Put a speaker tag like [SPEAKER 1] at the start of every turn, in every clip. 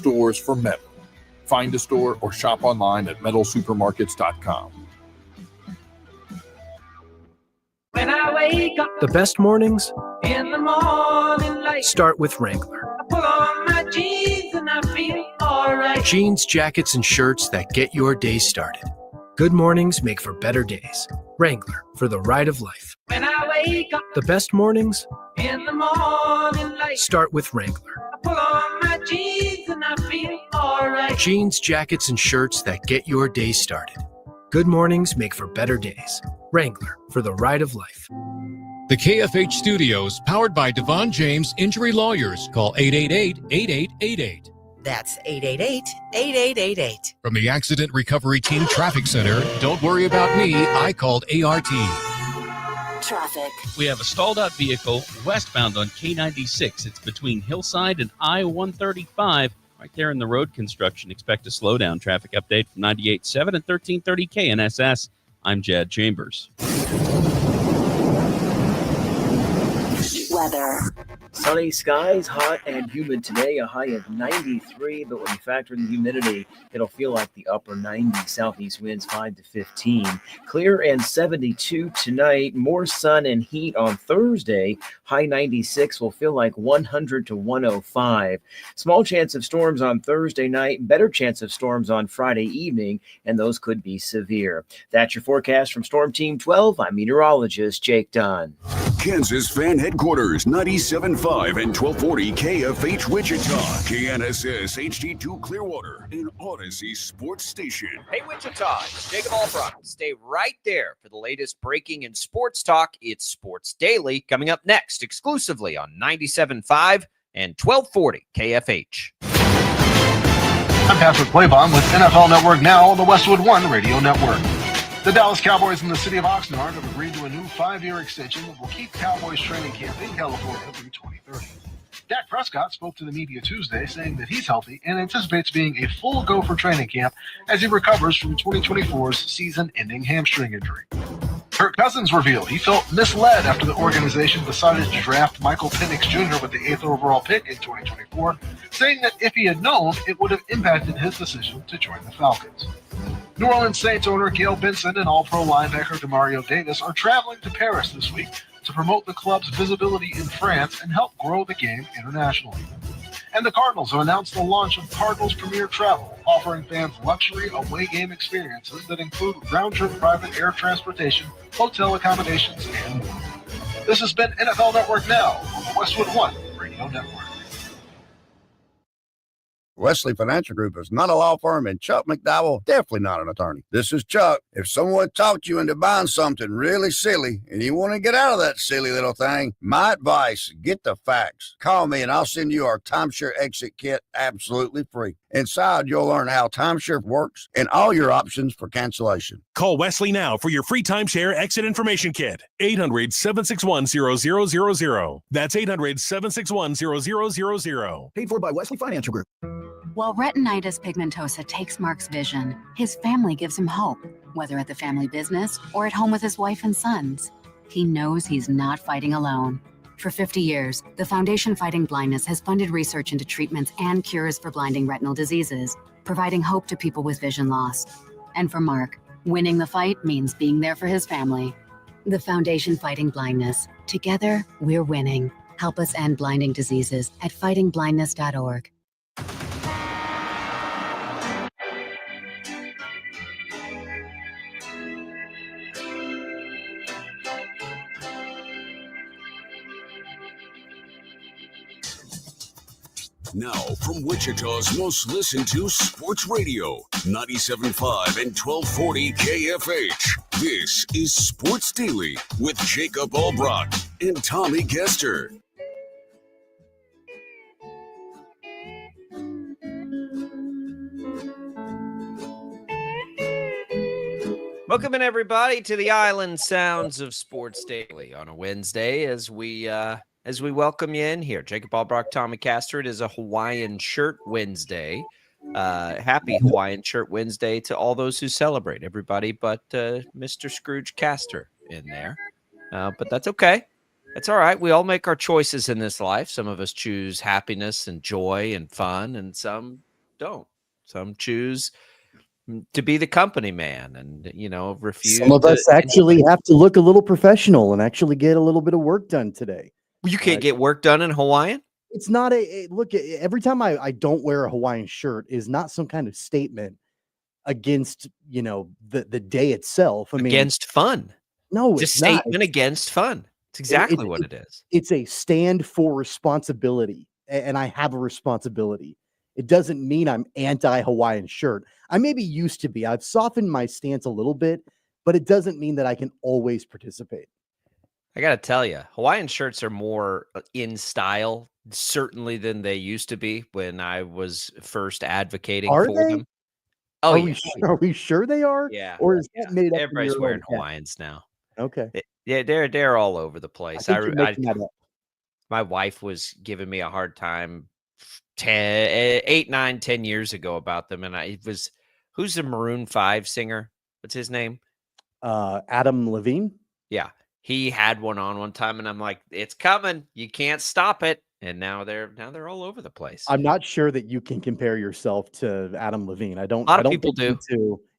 [SPEAKER 1] stores for metal. Find a store or shop online at metalsupermarkets.com.
[SPEAKER 2] When I wake up,
[SPEAKER 3] The best mornings
[SPEAKER 2] in the morning light,
[SPEAKER 3] start with Wrangler.
[SPEAKER 2] I pull on my jeans and I feel alright.
[SPEAKER 3] Jeans, jackets, and shirts that get your day started. Good mornings make for better days. Wrangler, for the ride of life.
[SPEAKER 2] When I wake up,
[SPEAKER 3] The best mornings
[SPEAKER 2] in the morning light,
[SPEAKER 3] start with Wrangler.
[SPEAKER 2] I pull on my jeans and I feel alright.
[SPEAKER 3] Jeans, jackets, and shirts that get your day started. Good mornings make for better days. Wrangler, for the ride of life.
[SPEAKER 4] The KFH Studios, powered by Devon James Injury Lawyers. Call 888-8888.
[SPEAKER 5] That's 888-8888.
[SPEAKER 4] From the Accident Recovery Team Traffic Center, don't worry about me, I called ART.
[SPEAKER 5] Traffic.
[SPEAKER 6] We have a stalled out vehicle westbound on K96. It's between Hillside and I-135. Right there in the road construction. Expect a slowdown. Traffic update from 98.7 and 1330 KNSS. I'm Jad Chambers.
[SPEAKER 5] Weather.
[SPEAKER 7] Sunny skies, hot and humid today, a high of 93, but when you factor in the humidity, it'll feel like the upper 90s, southeast winds 5 to 15. Clear and 72 tonight, more sun and heat on Thursday, high 96 will feel like 100 to 105. Small chance of storms on Thursday night, better chance of storms on Friday evening, and those could be severe. That's your forecast from Storm Team 12. I'm meteorologist Jake Dunn.
[SPEAKER 8] Kansas Fan Headquarters, 97.5 and 1240 KFH Wichita, KNSS HD2 Clearwater, and Odyssey Sports Station.
[SPEAKER 9] Hey Wichita, it's Jacob Albrock. Stay right there for the latest breaking in sports talk. It's Sports Daily coming up next, exclusively on 97.5 and 1240 KFH.
[SPEAKER 10] I'm Patrick Playbaum with NFL Network Now on the Westwood One Radio Network. The Dallas Cowboys and the city of Oxnard have agreed to a new 5-year extension that will keep Cowboys training camp in California through 2030. Dak Prescott spoke to the media Tuesday saying that he's healthy and anticipates being a full go for training camp as he recovers from 2024's season-ending hamstring injury. Kirk Cousins revealed he felt misled after the organization decided to draft Michael Penix Jr. with the 8th overall pick in 2024, saying that if he had known, it would have impacted his decision to join the Falcons. New Orleans Saints owner Gail Benson and All-Pro linebacker Demario Davis are traveling to Paris this week to promote the club's visibility in France and help grow the game internationally. And the Cardinals have announced the launch of Cardinals Premier Travel, offering fans luxury away game experiences that include round-trip private air transportation, hotel accommodations, and more. This has been NFL Network Now on the Westwood One Radio Network.
[SPEAKER 11] Wesley Financial Group is not a law firm, and Chuck McDowell, definitely not an attorney. This is Chuck. If someone talked you into buying something really silly and you want to get out of that silly little thing, my advice, get the facts. Call me and I'll send you our timeshare exit kit absolutely free. Inside, you'll learn how timeshare works and all your options for cancellation.
[SPEAKER 12] Call Wesley now for your free timeshare exit information kit. 800-761-0000. That's 800-761-0000.
[SPEAKER 13] Paid for by Wesley Financial Group.
[SPEAKER 14] While retinitis pigmentosa takes Mark's vision, his family gives him hope, whether at the family business or at home with his wife and sons. He knows he's not fighting alone. For 50 years, the Foundation Fighting Blindness has funded research into treatments and cures for blinding retinal diseases, providing hope to people with vision loss. And for Mark, winning the fight means being there for his family. The Foundation Fighting Blindness. Together, we're winning. Help us end blinding diseases at fightingblindness.org.
[SPEAKER 8] Now, from Wichita's most listened to sports radio, 97.5 and 1240 KFH. This is Sports Daily with Jacob Albrock and Tommy Gester.
[SPEAKER 9] Welcome in, everybody, to the Island Sounds of Sports Daily on a Wednesday as we welcome you in here. Jacob Albrock, Tommy Castor. It is a Hawaiian Shirt Wednesday. Happy Hawaiian Shirt Wednesday to all those who celebrate. Everybody but Mr. Scrooge Castor in there. But that's okay. That's all right. We all make our choices in this life. Some of us choose happiness and joy and fun, and some don't. Some choose to be the company man and, refuse.
[SPEAKER 13] Some of us actually have to look a little professional and actually get a little bit of work done today.
[SPEAKER 9] You can't get work done in Hawaiian?
[SPEAKER 13] It's not look, every time I don't wear a Hawaiian shirt is not some kind of statement against, the day itself. I mean,
[SPEAKER 9] against fun.
[SPEAKER 13] No,
[SPEAKER 9] it's a statement against fun. It's exactly what it is.
[SPEAKER 13] It's a stand for responsibility, and I have a responsibility. It doesn't mean I'm anti-Hawaiian shirt. I maybe used to be. I've softened my stance a little bit, but it doesn't mean that I can always participate.
[SPEAKER 9] I got to tell you, Hawaiian shirts are more in style, certainly, than they used to be when I was first advocating for them. Oh, yeah.
[SPEAKER 13] Are we sure they are?
[SPEAKER 9] Yeah.
[SPEAKER 13] Or is that made up?
[SPEAKER 9] Everybody's wearing Hawaiians now.
[SPEAKER 13] Okay.
[SPEAKER 9] Yeah, they're all over the place.
[SPEAKER 13] I think you're making that up.
[SPEAKER 9] My wife was giving me a hard time 8, 9, 10 years ago about them. And who's the Maroon 5 singer? What's his name?
[SPEAKER 13] Adam Levine.
[SPEAKER 9] Yeah. He had one on one time, and I'm like, it's coming. You can't stop it. And now they're all over the place.
[SPEAKER 13] I'm not sure that you can compare yourself to Adam Levine. I don't.
[SPEAKER 9] A lot of people do.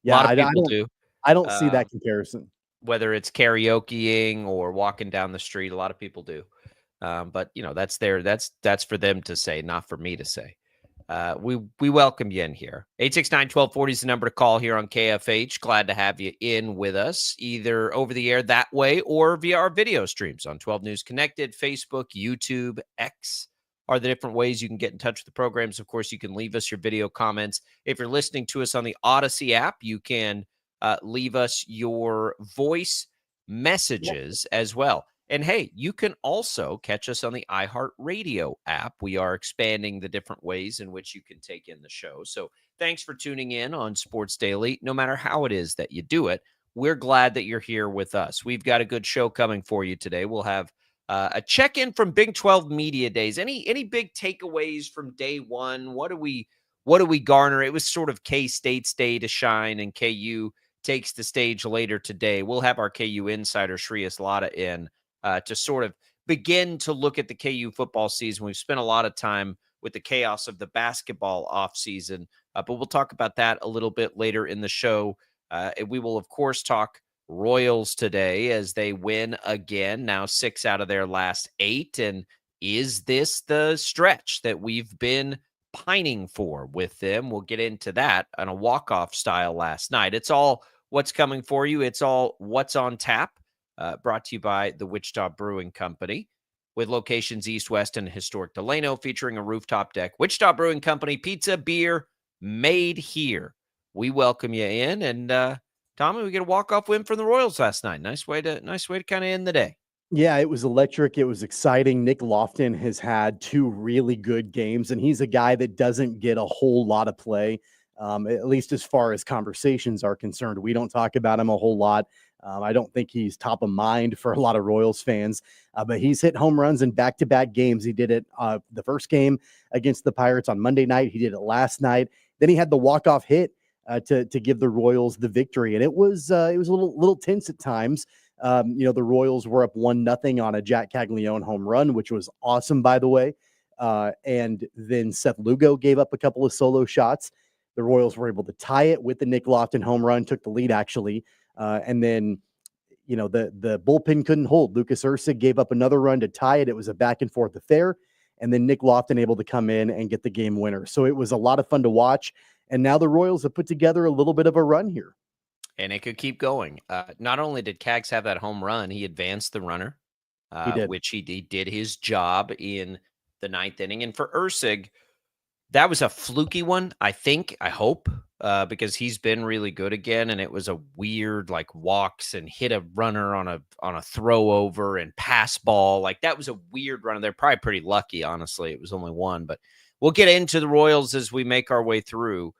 [SPEAKER 13] Yeah,
[SPEAKER 9] a lot of people do.
[SPEAKER 13] I don't see that comparison.
[SPEAKER 9] Whether it's karaokeing or walking down the street, a lot of people do. But that's for them to say, not for me to say. We welcome you in here. 869-1240 is the number to call here on KFH. Glad to have you in with us, either over the air that way or via our video streams on 12 News Connected, Facebook, YouTube, X are the different ways you can get in touch with the programs. Of course, you can leave us your video comments. If you're listening to us on the Odyssey app, you can leave us your voice messages as well. And hey, you can also catch us on the iHeartRadio app. We are expanding the different ways in which you can take in the show. So thanks for tuning in on Sports Daily. No matter how it is that you do it, we're glad that you're here with us. We've got a good show coming for you today. We'll have a check-in from Big 12 Media Days. Any big takeaways from day one? What do we garner? It was sort of K-State's day to shine, and KU takes the stage later today. We'll have our KU Insider Shreyas Laddha in to sort of begin to look at the KU football season. We've spent a lot of time with the chaos of the basketball offseason, but we'll talk about that a little bit later in the show. We will, of course, talk Royals today as they win again, now 6 out of their last 8. And is this the stretch that we've been pining for with them? We'll get into that on a walk-off style last night. It's all what's coming for you. It's all what's on tap. Brought to you by the Wichita Brewing Company, with locations east, west, and historic Delano, featuring a rooftop deck. Wichita Brewing Company, pizza, beer, made here. We welcome you in. And Tommy, we get a walk-off win from the Royals last night. Nice way to kind of end the day.
[SPEAKER 13] Yeah, it was electric. It was exciting. Nick Lofton has had 2 really good games, and he's a guy that doesn't get a whole lot of play, at least as far as conversations are concerned. We don't talk about him a whole lot. I don't think he's top of mind for a lot of Royals fans, but he's hit home runs in back-to-back games. He did it the first game against the Pirates on Monday night. He did it last night. Then he had the walk-off hit to give the Royals the victory, and it was a little tense at times. The Royals were up 1-0 on a Jack Caglione home run, which was awesome, by the way. And then Seth Lugo gave up a couple of solo shots. The Royals were able to tie it with the Nick Lofton home run, took the lead actually. And then, the bullpen couldn't hold. Lucas Ursig gave up another run to tie it. It was a back and forth affair. And then Nick Lofton able to come in and get the game winner. So it was a lot of fun to watch. And now the Royals have put together a little bit of a run here.
[SPEAKER 9] And it could keep going. Not only did Cags have that home run, he advanced the runner, which he did his job in the 9th inning. And for Ursig, that was a fluky one, I hope, because he's been really good again. And it was a weird, walks and hit a runner on a throw over and pass ball. That was a weird run. They're probably pretty lucky, honestly. It was only one, but we'll get into the Royals as we make our way through.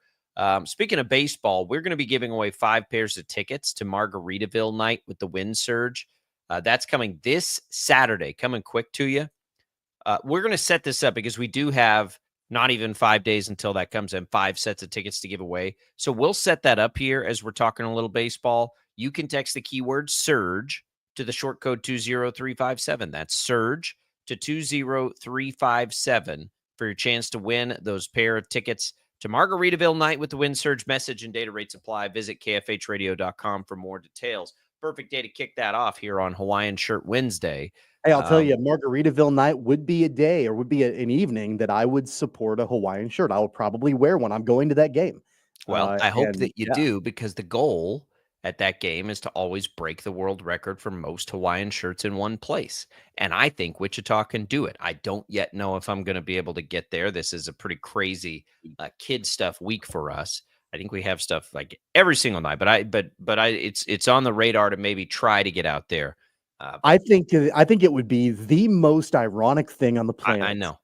[SPEAKER 9] Speaking of baseball, we're going to be giving away 5 pairs of tickets to Margaritaville night with the Wind Surge. That's coming this Saturday, coming quick to you. We're going to set this up because we do have not even 5 days until that comes in, 5 sets of tickets to give away. So we'll set that up here as we're talking a little baseball. You can text the keyword SURGE to the short code 20357. That's SURGE to 20357 for your chance to win those pair of tickets to Margaritaville night with the wind surge message and data rates apply. Visit kfhradio.com for more details. Perfect day to kick that off here on Hawaiian Shirt Wednesday.
[SPEAKER 13] Hey, I'll tell you, Margaritaville night would be a day or would be an evening that I would support a Hawaiian shirt. I will probably wear one. I'm going to that game.
[SPEAKER 9] Well, I hope that you do, because the goal at that game is to always break the world record for most Hawaiian shirts in one place. And I think Wichita can do it. I don't yet know if I'm going to be able to get there. This is a pretty crazy kid stuff week for us. I think we have stuff like every single night, but it's on the radar to maybe try to get out there.
[SPEAKER 13] I think it would be the most ironic thing on the planet.
[SPEAKER 9] I know.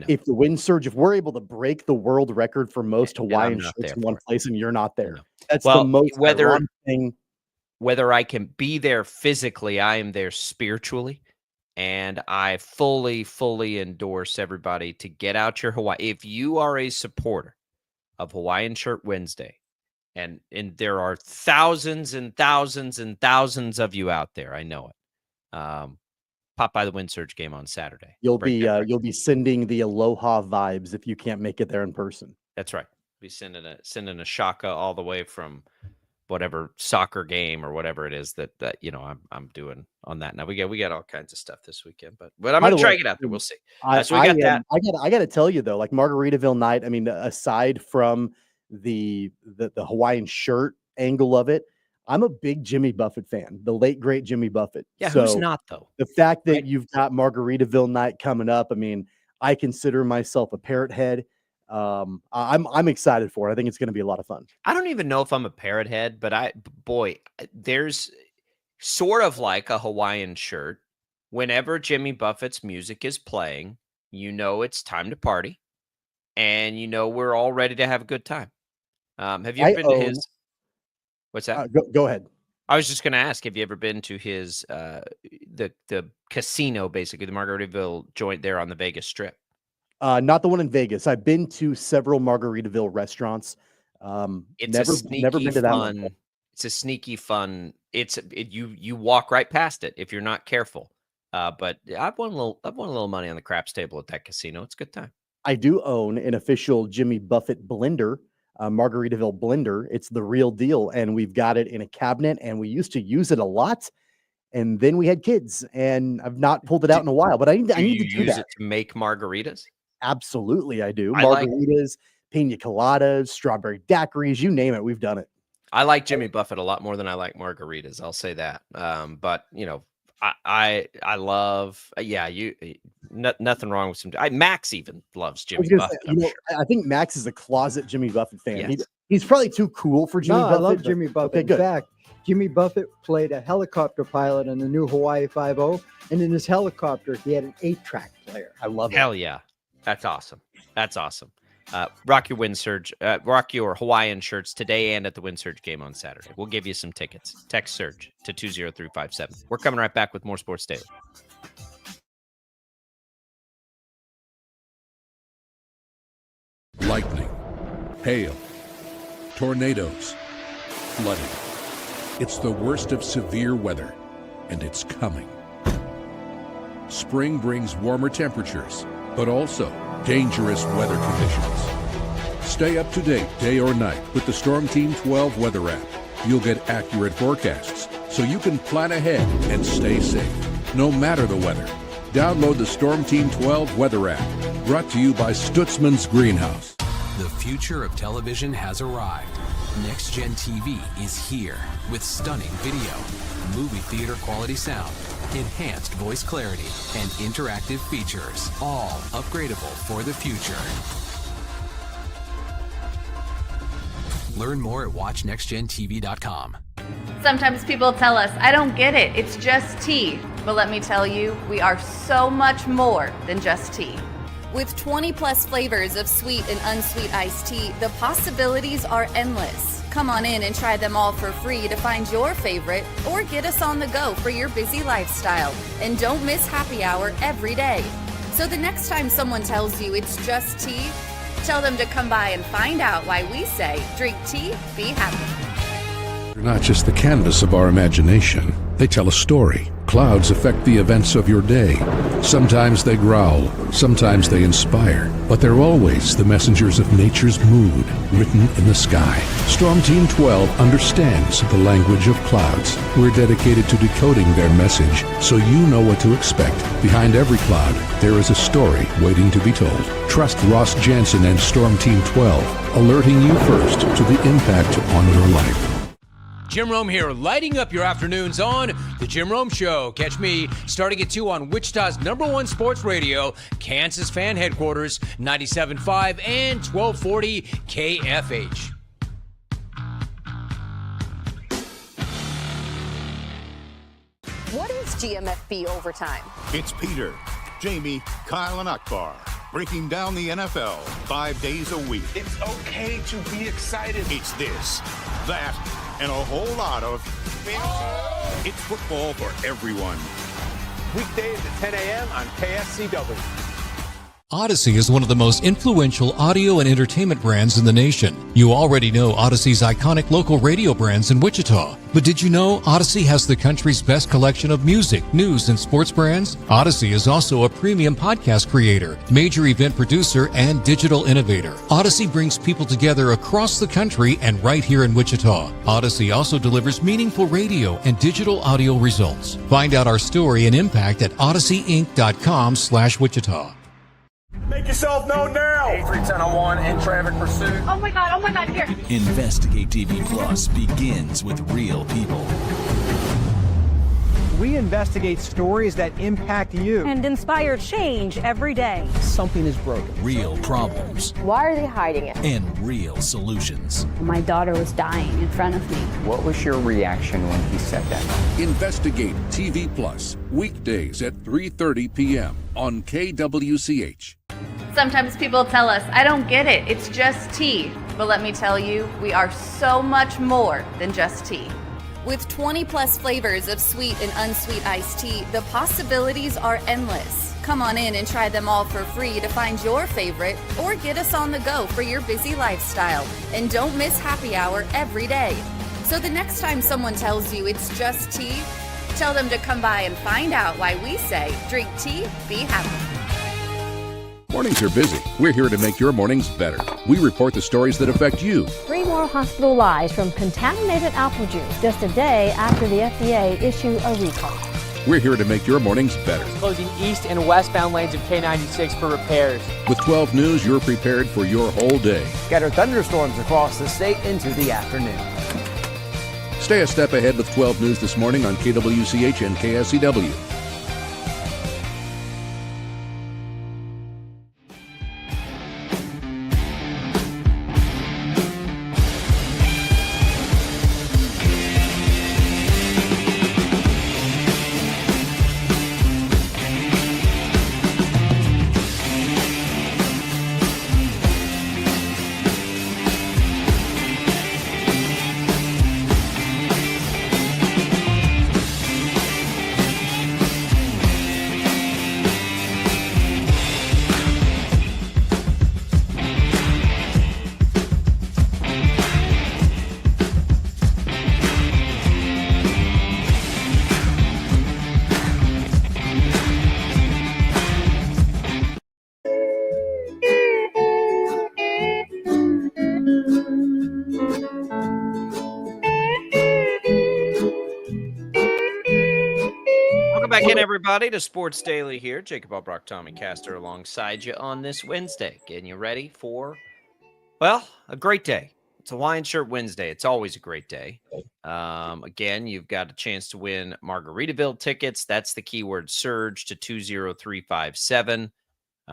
[SPEAKER 13] If the wind surge, if we're able to break the world record for most Hawaiian shirts in one place and you're not there, that's the most ironic thing.
[SPEAKER 9] Whether I can be there physically, I am there spiritually, and I fully endorse everybody to get out your Hawaii. If you are a supporter of Hawaiian Shirt Wednesday, and there are thousands and thousands and thousands of you out there, I know it. Pop by the wind surge game on Saturday.
[SPEAKER 13] You'll be sending the aloha vibes if you can't make it there in person.
[SPEAKER 9] That's right. Be sending a shaka all the way from whatever soccer game or whatever it is that I'm doing on that. Now we got all kinds of stuff this weekend, but I'm gonna try to get out there. We'll see. So we got that.
[SPEAKER 13] I got to tell you though, like Margaritaville night. I mean, aside from the Hawaiian shirt angle of it, I'm a big Jimmy Buffett fan, the late great Jimmy Buffett.
[SPEAKER 9] Yeah, so who's not though?
[SPEAKER 13] The fact that you've got Margaritaville night coming up, I mean, I consider myself a parrot head. I'm excited for it. I think it's going to be a lot of fun.
[SPEAKER 9] I don't even know if I'm a parrot head, but there's sort of like a Hawaiian shirt. Whenever Jimmy Buffett's music is playing, it's time to party, and we're all ready to have a good time. Have you ever been to his? What's that?
[SPEAKER 13] Go ahead.
[SPEAKER 9] I was just going to ask, have you ever been to his the casino, basically the Margaritaville joint there on the Vegas Strip?
[SPEAKER 13] Not the one in Vegas. I've been to several Margaritaville restaurants. Never been to that one.
[SPEAKER 9] It's a sneaky fun. You walk right past it if you're not careful. But I've won a little money on the craps table at that casino. It's a good time.
[SPEAKER 13] I do own an official Jimmy Buffett blender. Margaritaville blender. It's the real deal, and we've got it in a cabinet, and we used to use it a lot, and then we had kids, and I've not pulled it out in a while, but I need to do that.
[SPEAKER 9] It to make margaritas?
[SPEAKER 13] Absolutely, I do. Margaritas, pina coladas, strawberry daiquiris, you name it, we've done it.
[SPEAKER 9] I like Jimmy Buffett a lot more than I like margaritas. I'll say that. But I love, nothing wrong with some. Max even loves Jimmy Buffett.
[SPEAKER 13] I think Max is a closet Jimmy Buffett fan.
[SPEAKER 9] Yes.
[SPEAKER 13] He's probably too cool for Jimmy Buffett.
[SPEAKER 15] I love Jimmy Buffett. In fact, Jimmy Buffett played a helicopter pilot in the new Hawaii 5-0, and in his helicopter, he had an 8-track player.
[SPEAKER 13] I love it.
[SPEAKER 9] Hell yeah. That's awesome. Rock your wind surge, rock your Hawaiian shirts today and at the wind surge game on Saturday. We'll give you some tickets. Text surge to 20357. We're coming right back with more Sports Daily.
[SPEAKER 16] Lightning, hail, tornadoes, flooding. It's the worst of severe weather, and it's coming. Spring brings warmer temperatures, but also dangerous weather conditions. Stay up to date day or night with the Storm Team 12 weather app. You'll get accurate forecasts so you can plan ahead and stay safe, no matter the weather. Download the Storm Team 12 weather app, brought to you by Stutzman's Greenhouse.
[SPEAKER 17] The future of television has arrived. Next Gen TV is here with stunning video, movie theater quality sound, enhanced voice clarity, and interactive features, all upgradable for the future. Learn more at watchnextgentv.com.
[SPEAKER 18] Sometimes people tell us, I don't get it, it's just tea. But let me tell you, we are so much more than just tea.
[SPEAKER 19] With 20 plus flavors of sweet and unsweet iced tea, the possibilities are endless. Come on in and try them all for free to find your favorite, or get us on the go for your busy lifestyle. And don't miss happy hour every day. So the next time someone tells you it's just tea, tell them to come by and find out why we say, drink tea, be happy.
[SPEAKER 16] They're not just the canvas of our imagination. They tell a story, clouds affect the events of your day. Sometimes they growl, sometimes they inspire, but they're always the messengers of nature's mood written in the sky. Storm Team 12 understands the language of clouds. We're dedicated to decoding their message so you know what to expect. Behind every cloud, there is a story waiting to be told. Trust Ross Jansen and Storm Team 12, alerting you first to the impact on your life.
[SPEAKER 20] Jim Rome here, lighting up your afternoons on The Jim Rome Show. Catch me starting at 2 on Wichita's #1 sports radio, Kansas Fan Headquarters, 97.5 and 1240 KFH.
[SPEAKER 21] What is GMFB Overtime?
[SPEAKER 22] It's Peter, Jamie, Kyle, and Akbar breaking down the NFL 5 days a week.
[SPEAKER 23] It's okay to be excited.
[SPEAKER 22] It's this, that, and a whole lot of fantasy. It's football for everyone.
[SPEAKER 23] Weekdays at 10 a.m. on KSCW.
[SPEAKER 4] Odyssey is one of the most influential audio and entertainment brands in the nation. You already know Odyssey's iconic local radio brands in Wichita. But did you know Odyssey has the country's best collection of music, news, and sports brands? Odyssey is also a premium podcast creator, major event producer, and digital innovator. Odyssey brings people together across the country and right here in Wichita. Odyssey also delivers meaningful radio and digital audio results. Find out our story and impact at odysseyinc.com/Wichita.
[SPEAKER 23] Make yourself known now.
[SPEAKER 24] 831001 in traffic pursuit.
[SPEAKER 21] Oh my God, here.
[SPEAKER 25] Investigate TV Plus begins with real people.
[SPEAKER 26] We investigate stories that impact you
[SPEAKER 21] And inspire change every day.
[SPEAKER 26] Something is broken.
[SPEAKER 25] Real problems.
[SPEAKER 21] Why are they hiding it?
[SPEAKER 25] And real solutions.
[SPEAKER 21] My daughter was dying in front of me.
[SPEAKER 24] What was your reaction when he said that?
[SPEAKER 16] Investigate TV Plus, weekdays at 3:30 p.m. on KWCH.
[SPEAKER 18] Sometimes people tell us, I don't get it, it's just tea. But let me tell you, we are so much more than just tea.
[SPEAKER 19] With 20 plus flavors of sweet and unsweet iced tea, the possibilities are endless. Come on in and try them all for free to find your favorite or get us on the go for your busy lifestyle. And don't miss happy hour every day. So the next time someone tells you it's just tea, tell them to come by and find out why we say, drink tea, be happy.
[SPEAKER 16] Mornings are busy. We're here to make your mornings better. We report the stories that affect you.
[SPEAKER 21] 3 more hospital lies from contaminated apple juice just a day after the FDA issued a recall.
[SPEAKER 16] We're here to make your mornings better.
[SPEAKER 27] Closing east and westbound lanes of K96 for repairs.
[SPEAKER 16] With 12 News, you're prepared for your whole day.
[SPEAKER 27] Scattered thunderstorms across the state into the afternoon.
[SPEAKER 16] Stay a step ahead with 12 News this morning on KWCH and KSCW.
[SPEAKER 9] Back in, everybody, to Sports Daily here. Jacob Albrock, Tommy Castor alongside you on this Wednesday. Getting you ready for, well, a great day. It's Hawaiian Shirt Wednesday. It's always a great day. Again, you've got a chance to win Margaritaville tickets. That's the keyword surge to 20357.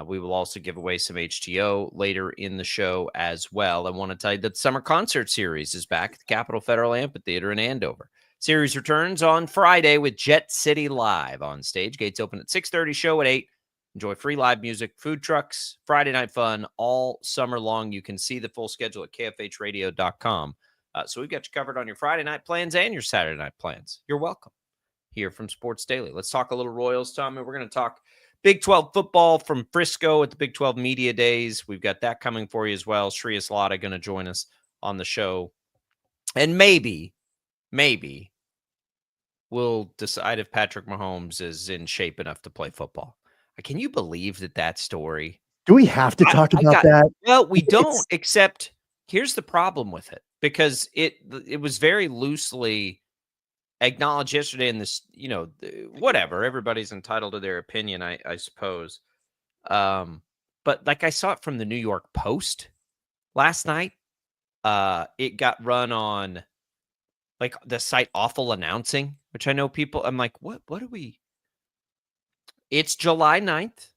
[SPEAKER 9] We will also give away some HTO later in the show as well. I want to tell you that the Summer Concert Series is back at the Capitol Federal Amphitheater in Andover. Series returns on Friday with Jet City Live on stage. Gates open at 6:30, show at 8. Enjoy free live music, food trucks, Friday night fun all summer long. You can see the full schedule at kfhradio.com. So we've got you covered on your Friday night plans and your Saturday night plans. You're welcome here from Sports Daily. Let's talk a little Royals, Tommy. We're going to talk Big 12 football from Frisco at the Big 12 Media Days. We've got that coming for you as well. Shreyas Laddha going to join us on the show. And maybe will decide if Patrick Mahomes is in shape enough to play football. Can you believe that story?
[SPEAKER 13] Do we have to talk about that?
[SPEAKER 9] Well, we don't, except here's the problem with it, because it was very loosely acknowledged yesterday in this, whatever. Everybody's entitled to their opinion, I suppose. But like I saw it from the New York Post last night. It got run on like the site Awful Announcing, which I know people, I'm like, what are we? It's July 9th.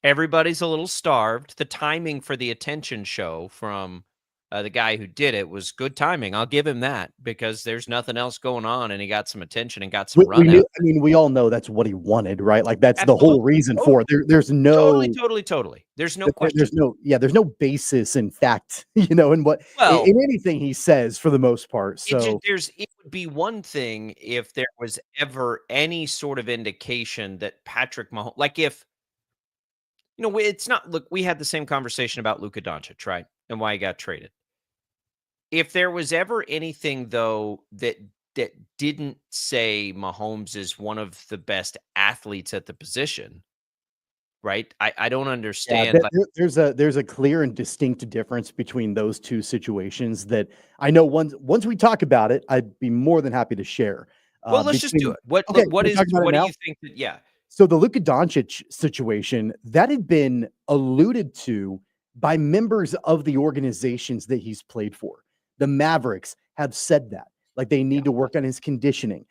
[SPEAKER 9] Everybody's a little starved. The timing for the attention show from the guy who did it was good timing. I'll give him that, because there's nothing else going on, and he got some attention and got some run out.
[SPEAKER 13] I mean, we all know that's what he wanted, right? Like that's the whole reason for it. There's no
[SPEAKER 9] totally. There's no question.
[SPEAKER 13] There's no basis in fact, in what in anything he says for the most part. So
[SPEAKER 9] it would be one thing if there was ever any sort of indication that Patrick Mahomes, like if, it's not, look, we had the same conversation about Luka Doncic, right? And why he got traded. If there was ever anything, though, that didn't say Mahomes is one of the best athletes at the position, right? I don't understand.
[SPEAKER 13] There's a clear and distinct difference between those two situations that I know once we talk about it, I'd be more than happy to share.
[SPEAKER 9] Well, let's just do it. What do you think? Yeah.
[SPEAKER 13] So the Luka Doncic situation, that had been alluded to by members of the organizations that he's played for. The Mavericks have said that, like they need to work on his conditioning.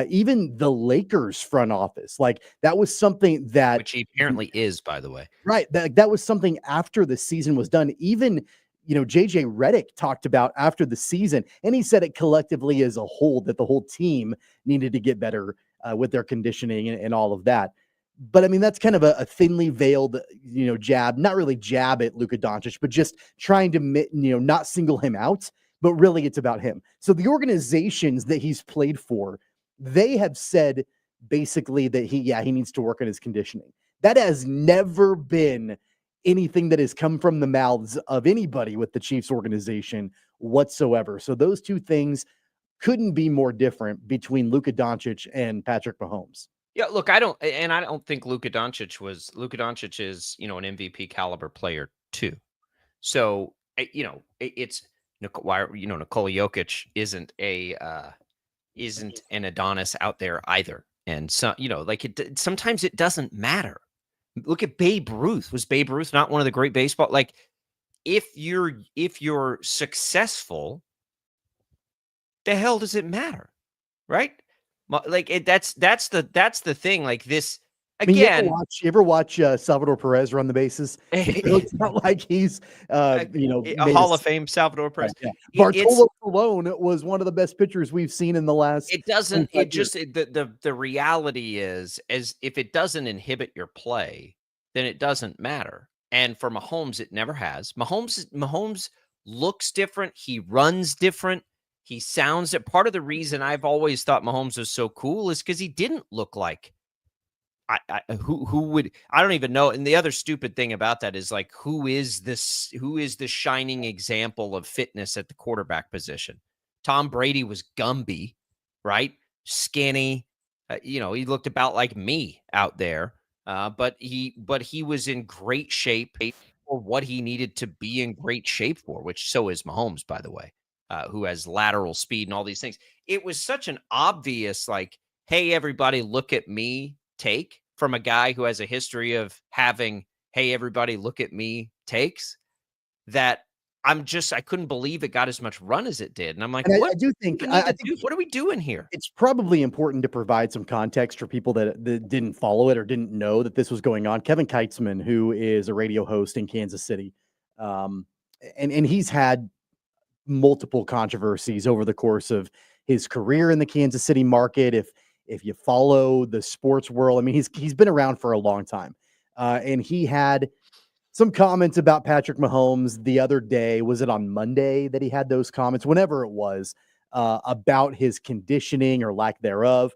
[SPEAKER 13] Even the Lakers front office, like that was something that,
[SPEAKER 9] which he apparently is, by the way,
[SPEAKER 13] right? That was something after the season was done. Even JJ Redick talked about after the season, and he said it collectively as a whole that the whole team needed to get better with their conditioning and all of that. But I mean, that's kind of a thinly veiled, jab, not really jab at Luka Doncic, but just trying to, not single him out, but really it's about him. So the organizations that he's played for, they have said basically that he needs to work on his conditioning. That has never been anything that has come from the mouths of anybody with the Chiefs organization whatsoever. So those two things couldn't be more different between Luka Doncic and Patrick Mahomes.
[SPEAKER 9] Yeah, look, I don't think Luka Doncic is, an MVP caliber player too. So, it's why, Nikola Jokic isn't an Adonis out there either. And so, sometimes it doesn't matter. Look at Babe Ruth. Was Babe Ruth not one of the great baseball? Like if you're successful, the hell does it matter? Right? Like that's the thing. Like this again.
[SPEAKER 13] You ever watch Salvador Perez run the bases? It's not like he's
[SPEAKER 9] a Hall of Fame Salvador Perez.
[SPEAKER 13] Right, yeah. Bartolo Colon was one of the best pitchers we've seen in the last.
[SPEAKER 9] It doesn't. It just the reality is, as if it doesn't inhibit your play, then it doesn't matter. And for Mahomes, it never has. Mahomes looks different. He runs different. He sounds it. Part of the reason I've always thought Mahomes was so cool is because he didn't look like who would, I don't even know. And the other stupid thing about that is like, who is the shining example of fitness at the quarterback position? Tom Brady was Gumby, right? Skinny. He looked about like me out there. But he was in great shape for what he needed to be in great shape for, which so is Mahomes, by the way. Who has lateral speed and all these things. It was such an obvious, like, hey, everybody, look at me take from a guy who has a history of having, hey, everybody, look at me takes, that I couldn't believe it got as much run as it did. And I'm like, what?
[SPEAKER 13] I do think,
[SPEAKER 9] what are we doing here?
[SPEAKER 13] It's probably important to provide some context for people that didn't follow it or didn't know that this was going on. Kevin Keitzman, who is a radio host in Kansas City, and he's had multiple controversies over the course of his career in the Kansas City market. If you follow the sports world, I mean, he's been around for a long time. And he had some comments about Patrick Mahomes the other day. Was it on Monday that he had those comments? Whenever it was, about his conditioning or lack thereof.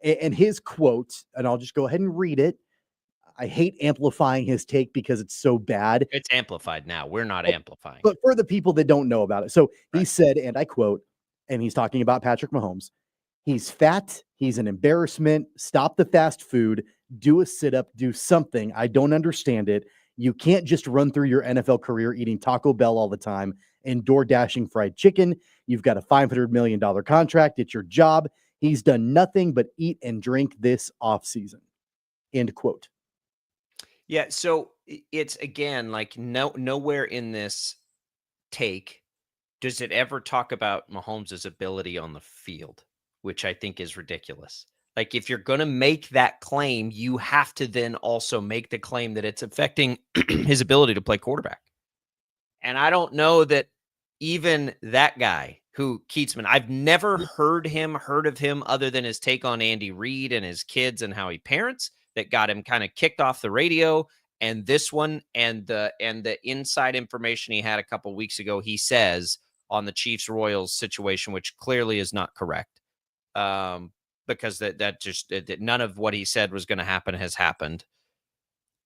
[SPEAKER 13] And his quote, and I'll just go ahead and read it. I hate amplifying his take because it's so bad.
[SPEAKER 9] It's amplified now. We're not amplifying.
[SPEAKER 13] But for the people that don't know about it. So he said, and I quote, and he's talking about Patrick Mahomes. He's fat. He's an embarrassment. Stop the fast food. Do a sit-up. Do something. I don't understand it. You can't just run through your NFL career eating Taco Bell all the time and door dashing fried chicken. You've got a $500 million contract. It's your job. He's done nothing but eat and drink this offseason. End quote.
[SPEAKER 9] Yeah, so it's again like nowhere in this take does it ever talk about Mahomes' ability on the field, which I think is ridiculous. Like if you're going to make that claim, you have to then also make the claim that it's affecting his ability to play quarterback. And I don't know that even that guy who Keatsman, I've never heard of him other than his take on Andy Reid and his kids and how he parents that got him kind of kicked off the radio. And this one and the inside information he had a couple weeks ago, he says on the Chiefs Royals situation, which clearly is not correct. Because that none of what he said was going to happen has happened.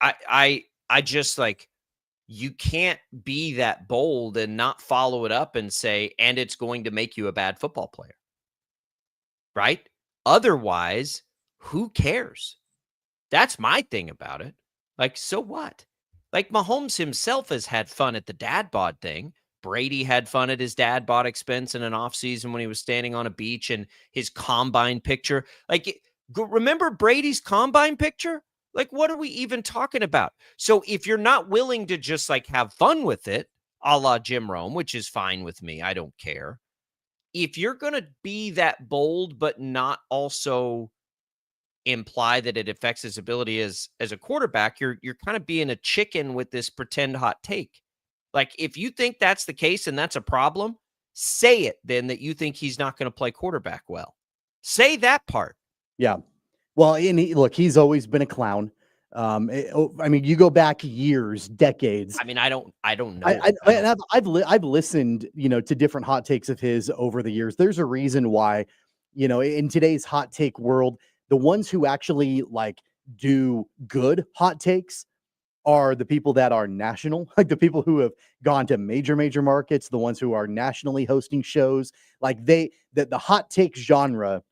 [SPEAKER 9] I just like, you can't be that bold and not follow it up and say, and it's going to make you a bad football player. Right? Otherwise, who cares? That's my thing about it. Like, so what? Like Mahomes himself has had fun at the dad bod thing. Brady had fun at his dad bod expense in an offseason when he was standing on a beach and his combine picture. Like, remember Brady's combine picture? Like, what are we even talking about? So if you're not willing to just like have fun with it, a la Jim Rome, which is fine with me, I don't care. If you're going to be that bold, but not also imply that it affects his ability as a quarterback, you're kind of being a chicken with this pretend hot take. Like, if you think that's the case and that's a problem, say it then that you think he's not going to play quarterback well. Say that part.
[SPEAKER 13] Yeah. Well, and he's always been a clown. I mean, you go back years, decades.
[SPEAKER 9] I mean, I don't know.
[SPEAKER 13] I've listened, to different hot takes of his over the years. There's a reason why, in today's hot take world, the ones who actually like do good hot takes are the people that are national, like the people who have gone to major markets, the ones who are nationally hosting shows. Like the hot take genre,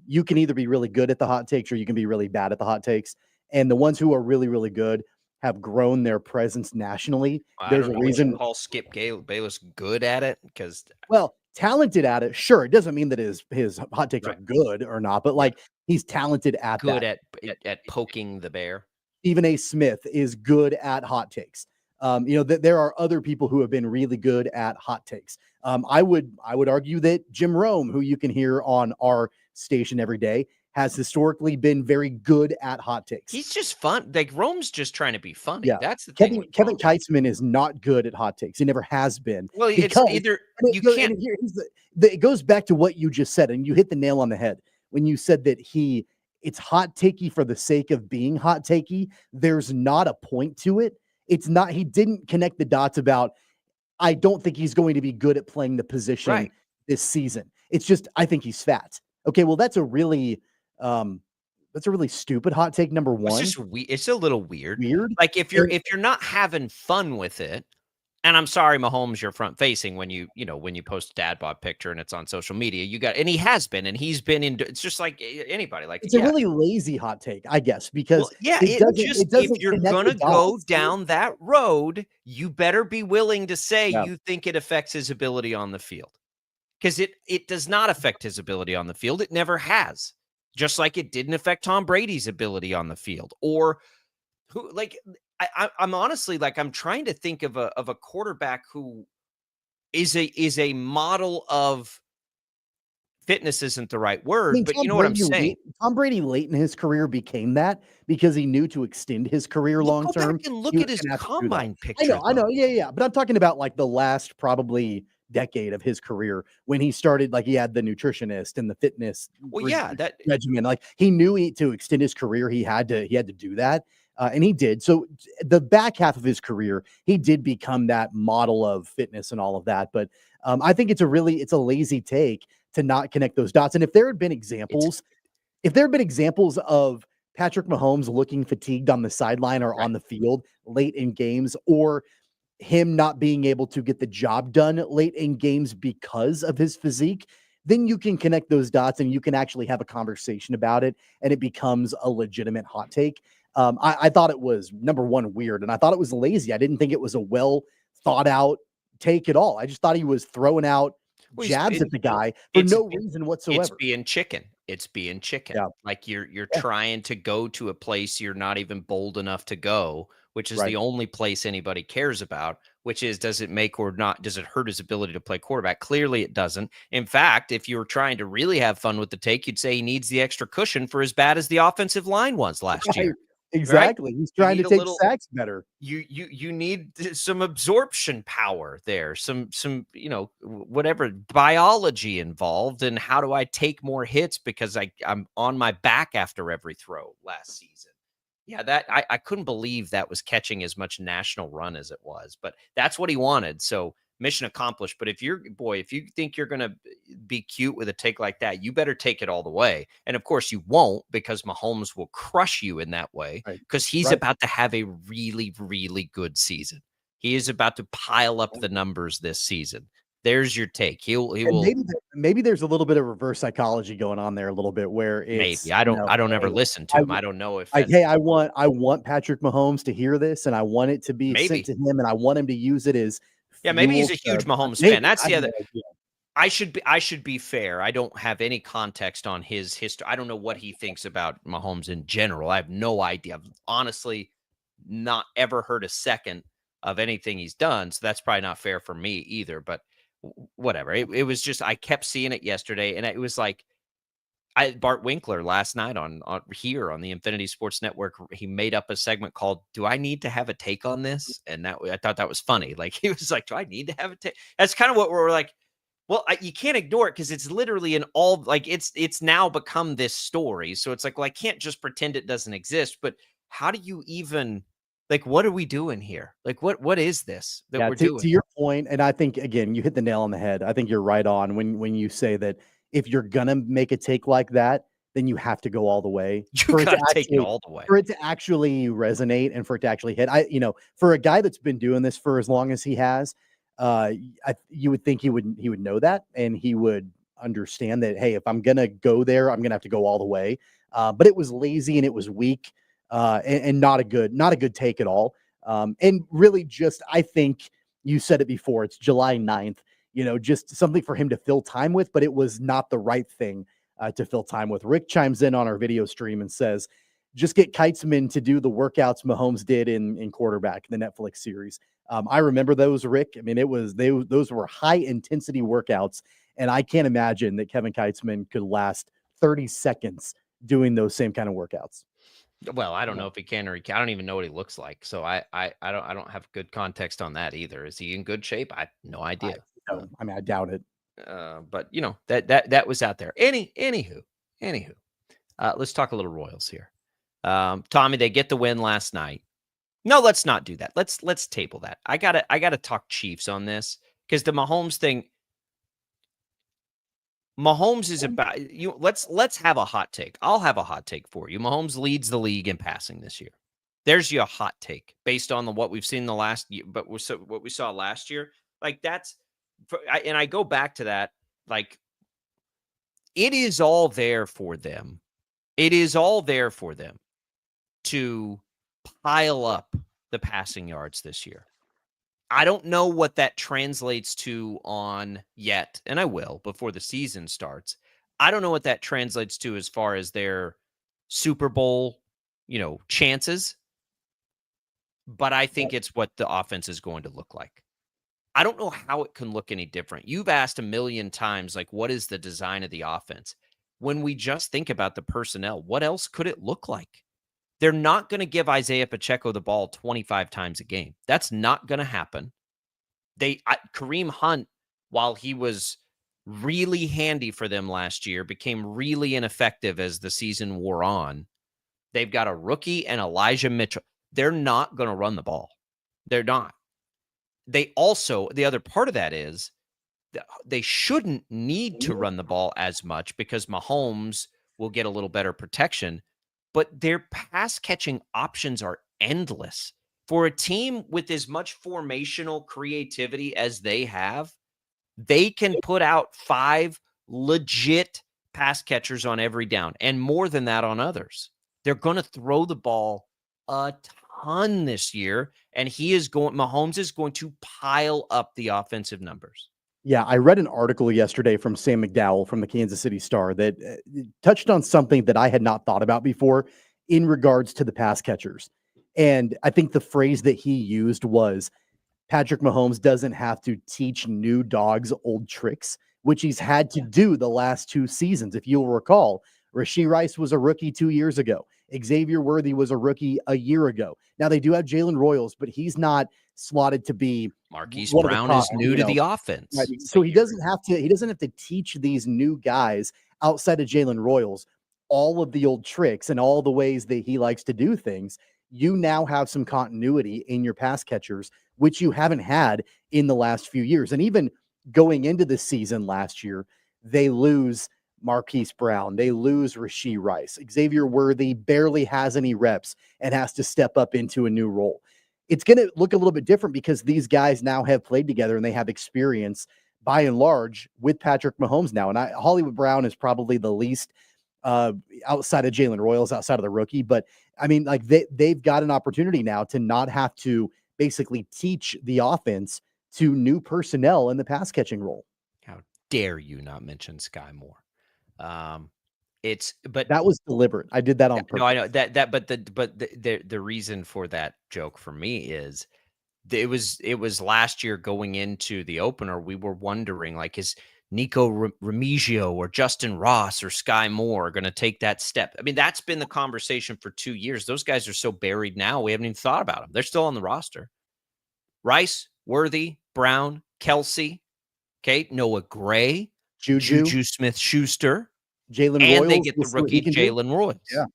[SPEAKER 13] you can either be really good at the hot takes or you can be really bad at the hot takes. And the ones who are really, really good have grown their presence nationally. There's a reason.
[SPEAKER 9] Call Skip Bayless good at it because,
[SPEAKER 13] well, talented at it. Sure, it doesn't mean that his hot takes are good or not, but like he's talented at
[SPEAKER 9] good
[SPEAKER 13] that.
[SPEAKER 9] at poking the bear.
[SPEAKER 13] Stephen A. Smith is good at hot takes. There are other people who have been really good at hot takes. I would argue that Jim Rome, who you can hear on our station every day, has historically been very good at hot takes.
[SPEAKER 9] He's just fun. Like Rome's just trying to be funny.
[SPEAKER 13] Yeah.
[SPEAKER 9] That's the thing.
[SPEAKER 13] Kevin Keitzman is not good at hot takes. He never has been.
[SPEAKER 9] Well, it's either you can't.
[SPEAKER 13] It goes back to what you just said, and you hit the nail on the head when you said that it's hot takey for the sake of being hot takey. There's not a point to it. It's not. He didn't connect the dots about. I don't think he's going to be good at playing the position this season. It's just I think he's fat. Okay, well that's a really stupid hot take. Number one,
[SPEAKER 9] it's just it's a little weird. Like if you're not having fun with it, and I'm sorry, Mahomes, you're front facing when you post a dad bod picture and it's on social media. And he has been, and he's been in. It's just like anybody. Like
[SPEAKER 13] it's a really lazy hot take, I guess, because
[SPEAKER 9] if you're gonna go down that road, you better be willing to say you think it affects his ability on the field, because it does not affect his ability on the field. It never has. Just like it didn't affect Tom Brady's ability on the field, or who like. I'm honestly like I'm trying to think of a quarterback who is a model of fitness. Isn't the right word, but you know what I'm saying.
[SPEAKER 13] Tom Brady late in his career became that because he knew to extend his career long term.
[SPEAKER 9] And look at his combine picture.
[SPEAKER 13] I know, yeah. But I'm talking about like the last probably decade of his career when he started. Like he had the nutritionist and the fitness.
[SPEAKER 9] That
[SPEAKER 13] regimen. Like he knew to extend his career, he had to do that. And he did. So the back half of his career, he did become that model of fitness and all of that. But I think it's a lazy take to not connect those dots. And if there had been examples of Patrick Mahomes looking fatigued on the sideline or on the field late in games, or him not being able to get the job done late in games because of his physique, then you can connect those dots and you can actually have a conversation about it, and it becomes a legitimate hot take. I thought it was, number one, weird, and I thought it was lazy. I didn't think it was a well thought out take at all. I just thought he was throwing out jabs at the guy for no reason whatsoever.
[SPEAKER 9] It's being chicken. It's being chicken.
[SPEAKER 13] Yeah.
[SPEAKER 9] Like you're trying to go to a place you're not even bold enough to go, which is the only place anybody cares about, which is, does it make or not, does it hurt his ability to play quarterback? Clearly it doesn't. In fact, if you were trying to really have fun with the take, you'd say he needs the extra cushion for as bad as the offensive line was last year.
[SPEAKER 13] Exactly.
[SPEAKER 9] Right?
[SPEAKER 13] He's trying to take sacks better.
[SPEAKER 9] You need some absorption power there, some whatever biology involved, and how do I take more hits because I'm on my back after every throw last season. Yeah, that I couldn't believe that was catching as much national run as it was, but that's what he wanted. So mission accomplished. But if you think you're going to be cute with a take like that, you better take it all the way. And of course you won't, because Mahomes will crush you in that way, because he's about to have a really, really good season. He is about to pile up the numbers this season. There's your take. He will.
[SPEAKER 13] Maybe there's a little bit of reverse psychology going on there a little bit, where it's,
[SPEAKER 9] maybe I don't ever listen to him. I don't know if
[SPEAKER 13] I want Patrick Mahomes to hear this, and I want it to be sent to him, and I want him to use it as
[SPEAKER 9] maybe he's a huge Mahomes fan. That's the other. I should be fair. I don't have any context on his history. I don't know what he thinks about Mahomes in general. I have no idea. I've honestly not ever heard a second of anything he's done, so that's probably not fair for me either. But whatever. It was just, I kept seeing it yesterday, and it was like, Bart Winkler last night on here on the Infinity Sports Network, he made up a segment called "Do I Need to Have a Take on This?" And that, I thought that was funny. Like, he was like, "Do I need to have a take?" That's kind of what we're like. Well, you can't ignore it, because it's literally it's now become this story. So it's like, well, I can't just pretend it doesn't exist. But how do you even, like, what are we doing here? Like, what is this that we're doing?
[SPEAKER 13] To your point, and I think, again, you hit the nail on the head. I think you're right on when you say that if you're gonna make a take like that, then you have to go all the way.
[SPEAKER 9] You gotta take it all the way
[SPEAKER 13] for it to actually resonate and for it to actually hit. For a guy that's been doing this for as long as he has, you would think he would know that, and he would understand that, hey, if I'm gonna go there, I'm gonna have to go all the way. But it was lazy and it was weak, and not a good take at all. And really, just, I think you said it before, it's July 9th. Just something for him to fill time with, but it was not the right thing to fill time with. Rick chimes in on our video stream and says, just get Keitzman to do the workouts Mahomes did in Quarterback, the Netflix series. I remember those, Rick. I mean, those were high intensity workouts, and I can't imagine that Kevin Keitzman could last 30 seconds doing those same kind of workouts.
[SPEAKER 9] Well, I don't know if he can or he can. I don't even know what he looks like. So I don't have good context on that either. Is he in good shape? I have no idea.
[SPEAKER 13] I doubt it.
[SPEAKER 9] But that was out there. Anywho, let's talk a little Royals here. Tommy, they get the win last night. No, let's not do that. Let's table that. I gotta talk Chiefs on this, because the Mahomes thing. Mahomes is about you. Let's have a hot take. I'll have a hot take for you. Mahomes leads the league in passing this year. There's your hot take based on what we've seen the last year, but what we saw last year. Like, that's, and I go back to that. Like, it is all there for them. It is all there for them to pile up the passing yards this year. I don't know what that translates to on yet, and I will before the season starts. I don't know what that translates to as far as their Super Bowl, chances, but I think it's what the offense is going to look like. I don't know how it can look any different. You've asked a million times, like, what is the design of the offense? When we just think about the personnel, what else could it look like? They're not going to give Isaiah Pacheco the ball 25 times a game. That's not going to happen. Kareem Hunt, while he was really handy for them last year, became really ineffective as the season wore on. They've got a rookie and Elijah Mitchell. They're not going to run the ball. They're not. They also, the other part of that is they shouldn't need to run the ball as much, because Mahomes will get a little better protection. But their pass catching options are endless. For a team with as much formational creativity as they have, they can put out 5 legit pass catchers on every down, and more than that on others. They're going to throw the ball a ton this year, and Mahomes is going to pile up the offensive numbers.
[SPEAKER 13] Yeah, I read an article yesterday from Sam McDowell from the Kansas City Star that touched on something that I had not thought about before in regards to the pass catchers. And I think the phrase that he used was Patrick Mahomes doesn't have to teach new dogs old tricks, which he's had to do the last 2 seasons. If you'll recall, Rashee Rice was a rookie 2 years ago. Xavier Worthy was a rookie a year ago. Now they do have Jalen Royals, but he's not slotted to be
[SPEAKER 9] Marquise Brown is new to the offense.
[SPEAKER 13] Right. So he doesn't have to teach these new guys outside of Jalen Royals all of the old tricks and all the ways that he likes to do things. You now have some continuity in your pass catchers, which you haven't had in the last few years. And even going into the season last year, they lose Marquise Brown. They lose Rashee Rice. Xavier Worthy barely has any reps and has to step up into a new role. It's going to look a little bit different because these guys now have played together and they have experience by and large with Patrick Mahomes now. And Hollywood Brown is probably the least outside of Jalen Royals, outside of the rookie. But I mean, like they've got an opportunity now to not have to basically teach the offense to new personnel in the pass catching role.
[SPEAKER 9] How dare you not mention Sky Moore? But
[SPEAKER 13] that was deliberate. I did that on purpose.
[SPEAKER 9] No, I know but the reason for that joke for me is it was last year going into the opener. We were wondering, like, is Nico Remigio or Justin Ross or Sky Moore going to take that step? I mean, that's been the conversation for 2 years. Those guys are so buried now. We haven't even thought about them. They're still on the roster. Rice, Worthy, Brown, Kelsey, okay, Noah Gray, Juju Smith-Schuster,
[SPEAKER 13] Jalen
[SPEAKER 9] and
[SPEAKER 13] Royals,
[SPEAKER 9] they get the rookie Jalen Royals.
[SPEAKER 13] Yeah.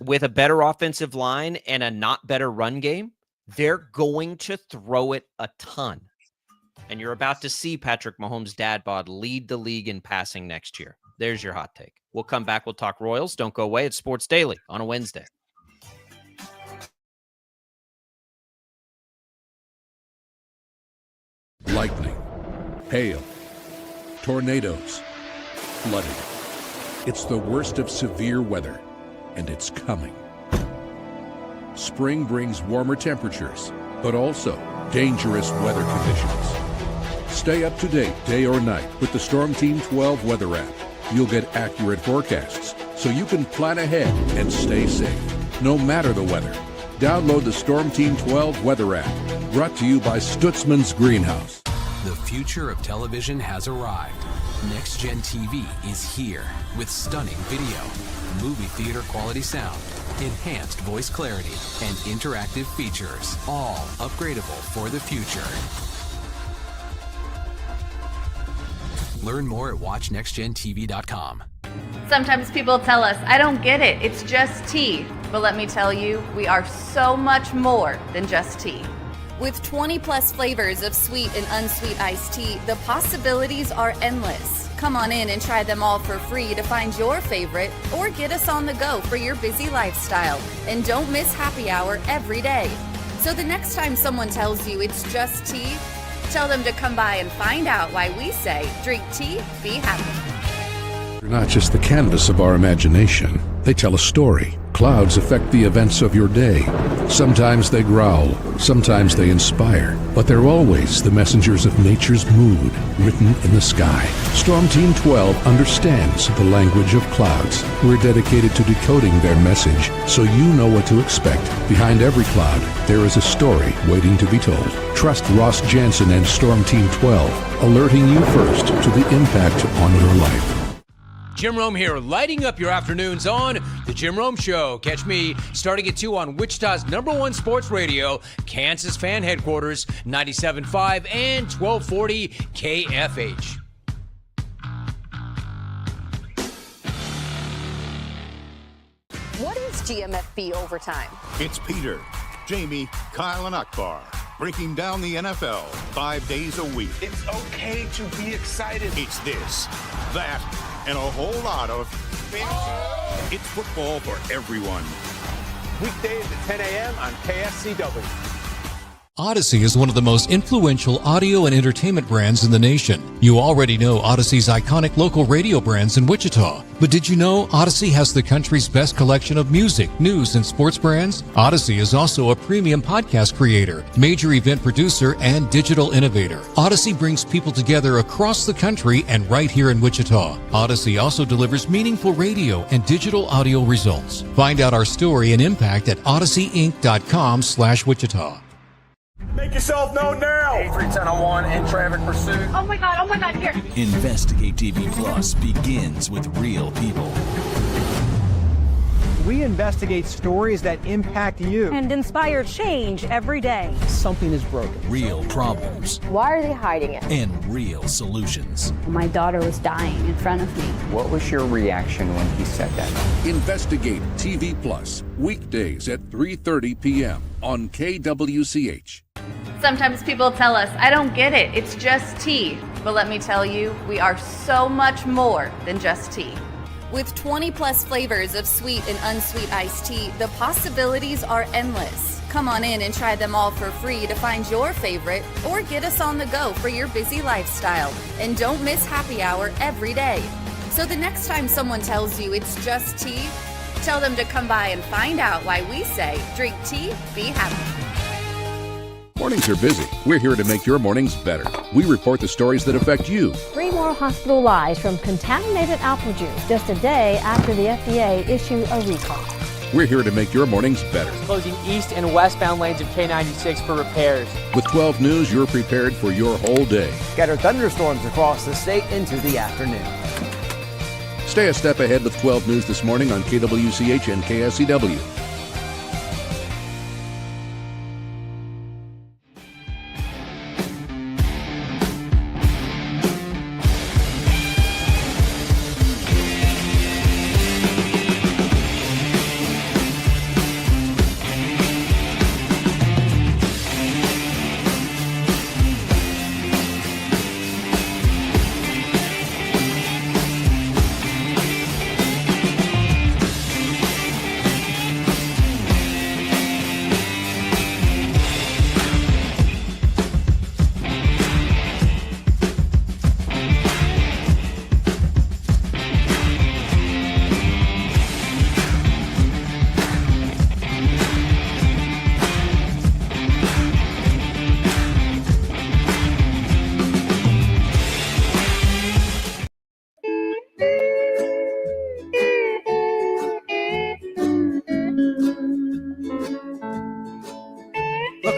[SPEAKER 9] With a better offensive line and a not better run game, they're going to throw it a ton. And you're about to see Patrick Mahomes' dad bod lead the league in passing next year. There's your hot take. We'll come back. We'll talk Royals. Don't go away. It's Sports Daily on a Wednesday.
[SPEAKER 16] Lightning, hail, tornadoes, flooding. It's the worst of severe weather, and it's coming. Spring brings warmer temperatures, but also dangerous weather conditions. Stay up to date day or night with the Storm Team 12 weather app. You'll get accurate forecasts so you can plan ahead and stay safe, no matter the weather. Download the Storm Team 12 weather app, brought to you by Stutzman's Greenhouse.
[SPEAKER 17] The future of television has arrived. Next Gen TV is here with stunning video, movie theater quality sound, enhanced voice clarity, and interactive features, all upgradable for the future. Learn more at watchnextgentv.com.
[SPEAKER 18] Sometimes people tell us, I don't get it, it's just tea. But let me tell you, we are so much more than just tea.
[SPEAKER 19] With 20 plus flavors of sweet and unsweet iced tea, the possibilities are endless. Come on in and try them all for free to find your favorite, or get us on the go for your busy lifestyle. And don't miss happy hour every day. So the next time someone tells you it's just tea, tell them to come by and find out why we say, drink tea, be happy.
[SPEAKER 16] They're not just the canvas of our imagination. They tell a story. Clouds affect the events of your day. Sometimes they growl, sometimes they inspire, but they're always the messengers of nature's mood, written in the sky. Storm Team 12 understands the language of clouds. We're dedicated to decoding their message, so you know what to expect. Behind every cloud, there is a story waiting to be told. Trust Ross Jansen and Storm Team 12, alerting you first to the impact on your life.
[SPEAKER 20] Jim Rome here, lighting up your afternoons on The Jim Rome Show. Catch me starting at 2 on Wichita's #1 sports radio, Kansas Fan Headquarters, 97.5 and 1240 KFH.
[SPEAKER 1] What is GMFB Overtime?
[SPEAKER 22] It's Peter, Jamie, Kyle, and Akbar breaking down the NFL 5 days a week.
[SPEAKER 23] It's okay to be excited.
[SPEAKER 22] It's this, that, and a whole lot of fantasy. It's football for everyone.
[SPEAKER 23] Weekdays at 10 a.m. on KSCW.
[SPEAKER 4] Odyssey is one of the most influential audio and entertainment brands in the nation. You already know Odyssey's iconic local radio brands in Wichita. But did you know Odyssey has the country's best collection of music, news, and sports brands? Odyssey is also a premium podcast creator, major event producer, and digital innovator. Odyssey brings people together across the country and right here in Wichita. Odyssey also delivers meaningful radio and digital audio results. Find out our story and impact at odysseyinc.com/Wichita.
[SPEAKER 24] Make yourself known now. 831001 in traffic pursuit.
[SPEAKER 19] Oh my God, here.
[SPEAKER 25] Investigate TV Plus begins with real people.
[SPEAKER 26] We investigate stories that impact you.
[SPEAKER 21] And inspire change every day.
[SPEAKER 26] Something is broken.
[SPEAKER 25] Real problems.
[SPEAKER 1] Why are they hiding it?
[SPEAKER 25] And real solutions.
[SPEAKER 19] My daughter was dying in front of me.
[SPEAKER 24] What was your reaction when he said that?
[SPEAKER 16] Investigate TV Plus, weekdays at 3:30 p.m. on KWCH.
[SPEAKER 18] Sometimes people tell us, I don't get it, it's just tea. But let me tell you, we are so much more than just tea.
[SPEAKER 19] With 20 plus flavors of sweet and unsweet iced tea, the possibilities are endless. Come on in and try them all for free to find your favorite or get us on the go for your busy lifestyle. And don't miss happy hour every day. So the next time someone tells you it's just tea, tell them to come by and find out why we say drink tea, be happy.
[SPEAKER 16] Mornings are busy. We're here to make your mornings better. We report the stories that affect you.
[SPEAKER 21] 3 more hospital lies from contaminated apple juice just a day after the FDA issued a recall.
[SPEAKER 16] We're here to make your mornings better.
[SPEAKER 27] Closing east and westbound lanes of K96 for repairs.
[SPEAKER 16] With 12 News, you're prepared for your whole day.
[SPEAKER 27] Scattered thunderstorms across the state into the afternoon.
[SPEAKER 16] Stay a step ahead with 12 News this morning on KWCH and KSCW.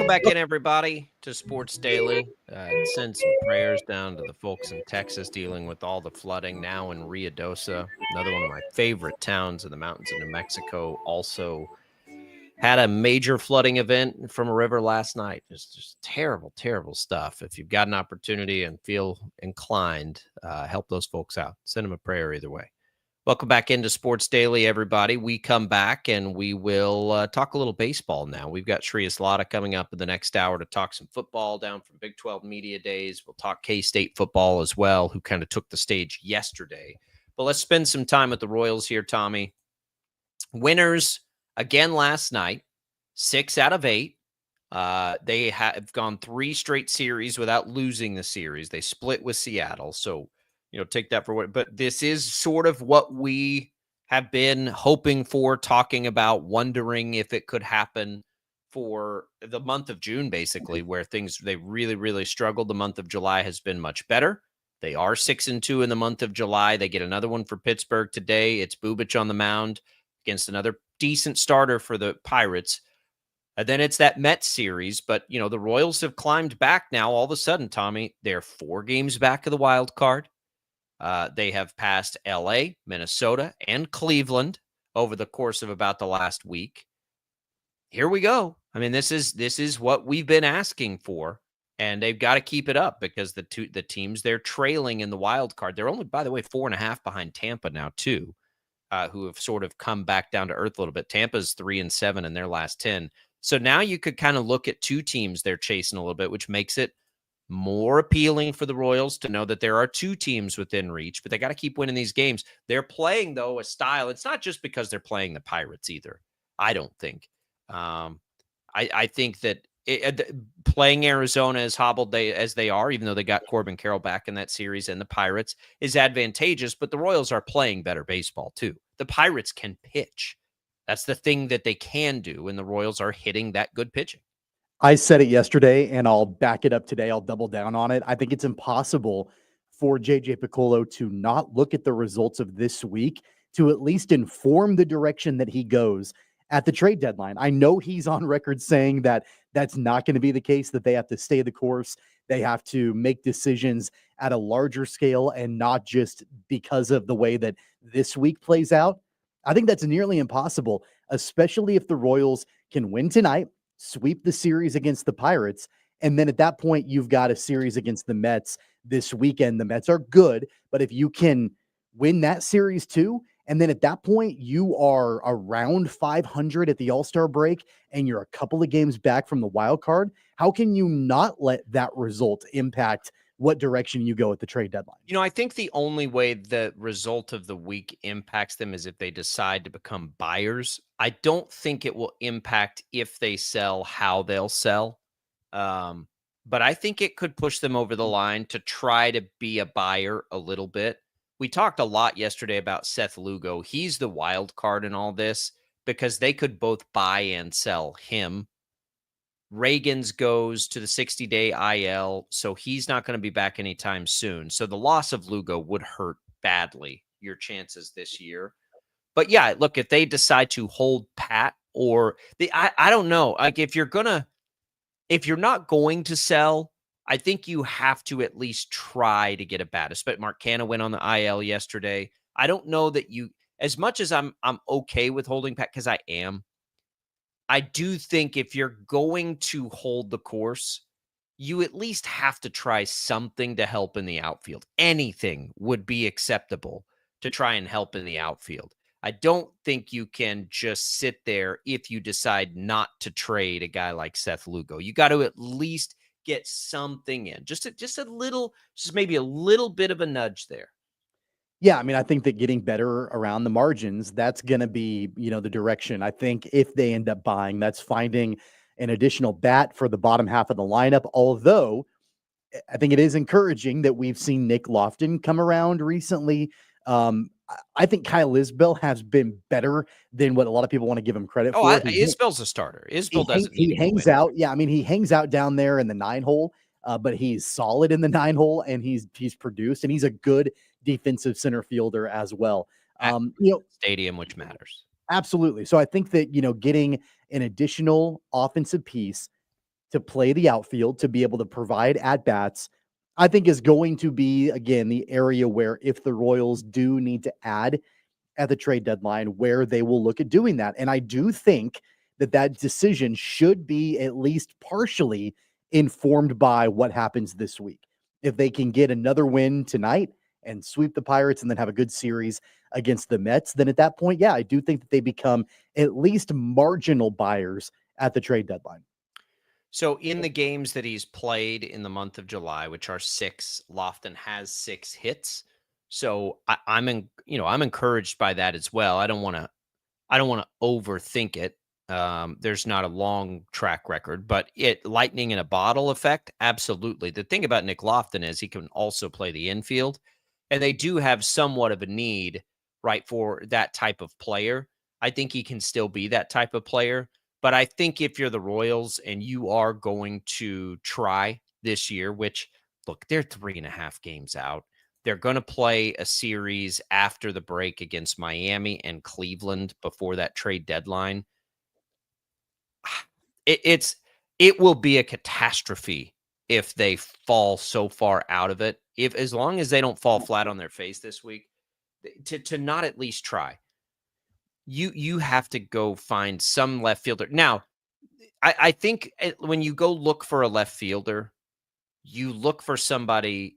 [SPEAKER 9] Back in, everybody, to Sports Daily. Send some prayers down to the folks in Texas dealing with all the flooding now in Ruidoso, another one of my favorite towns in the mountains of New Mexico. Also had a major flooding event from a river last night. Just terrible, terrible stuff. If you've got an opportunity and feel inclined, help those folks out. Send them a prayer either way. Welcome back into Sports Daily, everybody. We come back and we will talk a little baseball now. We've got Shreyas Laddha coming up in the next hour to talk some football down from Big 12 Media Days. We'll talk K-State football as well, who kind of took the stage yesterday. But let's spend some time with the Royals here, Tommy. Winners again last night, 6 out of 8. They have gone 3 straight series without losing the series. They split with Seattle, so take that for what, but this is sort of what we have been hoping for, talking about, wondering if it could happen for the month of June, basically, where they really, really struggled. The month of July has been much better. They are 6-2 in the month of July. They get another one for Pittsburgh today. It's Bubic on the mound against another decent starter for the Pirates. And then it's that Mets series, but the Royals have climbed back now. All of a sudden, Tommy, they're 4 games back of the wild card. They have passed LA, Minnesota, and Cleveland over the course of about the last week. Here we go. I mean, this is what we've been asking for, and they've got to keep it up because the teams they're trailing in the wild card, they're only, by the way, 4.5 behind Tampa now too, who have sort of come back down to earth a little bit. Tampa's 3-7 in their last 10. So now you could kind of look at 2 teams they're chasing a little bit, which makes it more appealing for the Royals to know that there are 2 teams within reach, but they got to keep winning these games. They're playing, though, a style. It's not just because they're playing the Pirates either, I don't think. I think that playing Arizona as hobbled as they are, even though they got Corbin Carroll back in that series and the Pirates, is advantageous, but the Royals are playing better baseball too. The Pirates can pitch. That's the thing that they can do, and the Royals are hitting that good pitching.
[SPEAKER 13] I said it yesterday, and I'll back it up today. I'll double down on it. I think it's impossible for JJ Piccolo to not look at the results of this week to at least inform the direction that he goes at the trade deadline. I know he's on record saying that that's not going to be the case, that they have to stay the course. They have to make decisions at a larger scale and not just because of the way that this week plays out. I think that's nearly impossible, especially if the Royals can win tonight, sweep the series against the Pirates, and then at that point, you've got a series against the Mets this weekend. The Mets are good, but if you can win that series too, and then at that point, you are around 500 at the All-Star break, and you're a couple of games back from the wild card, how can you not let that result impact what direction you go at the trade deadline?
[SPEAKER 9] I think the only way the result of the week impacts them is if they decide to become buyers. I don't think it will impact if they sell, how they'll sell. But I think it could push them over the line to try to be a buyer a little bit. We talked a lot yesterday about Seth Lugo. He's the wild card in all this because they could both buy and sell him. Reagans goes to the 60-day IL, so he's not going to be back anytime soon. So the loss of Lugo would hurt badly your chances this year. But yeah, look, if they decide to hold pat or I don't know, like if you're not going to sell, I think you have to at least try to get a bat. Especially Mark Canha went on the IL yesterday. I don't know that as much as I'm okay with holding pat, because I am, I do think if you're going to hold the course, you at least have to try something to help in the outfield. Anything would be acceptable to try and help in the outfield. I don't think you can just sit there if you decide not to trade a guy like Seth Lugo. You got to at least get something in, just maybe a little bit of a nudge there.
[SPEAKER 13] Yeah, I mean, I think that getting better around the margins, that's going to be, the direction. I think if they end up buying, that's finding an additional bat for the bottom half of the lineup. Although I think it is encouraging that we've seen Nick Loftin come around recently. I think Kyle Isbell has been better than what a lot of people want to give him credit for.
[SPEAKER 9] Isbell's a starter. Isbell doesn't.
[SPEAKER 13] He hangs out. Yeah, I mean, he hangs out down there in the 9-hole, but he's solid in the 9-hole, and he's produced, and he's a good defensive center fielder as well.
[SPEAKER 9] Stadium, which matters.
[SPEAKER 13] Absolutely. So I think that, getting an additional offensive piece to play the outfield, to be able to provide at-bats, I think is going to be, again, the area where if the Royals do need to add at the trade deadline, where they will look at doing that. And I do think that decision should be at least partially informed by what happens this week. If they can get another win tonight and sweep the Pirates and then have a good series against the Mets, then at that point, yeah, I do think that they become at least marginal buyers at the trade deadline.
[SPEAKER 9] So in the games that he's played in the month of July, which are 6, Loftin has 6 hits. So I'm encouraged by that as well. I don't want to overthink it. There's not a long track record, but lightning in a bottle effect, absolutely. The thing about Nick Loftin is he can also play the infield, and they do have somewhat of a need, right, for that type of player. I think he can still be that type of player. But I think if you're the Royals and you are going to try this year, which, look, they're 3.5 games out. They're going to play a series after the break against Miami and Cleveland before that trade deadline. It will be a catastrophe if they fall so far out of it. As long as they don't fall flat on their face this week, to not at least try. You have to go find some left fielder. Now, I think when you go look for a left fielder, you look for somebody,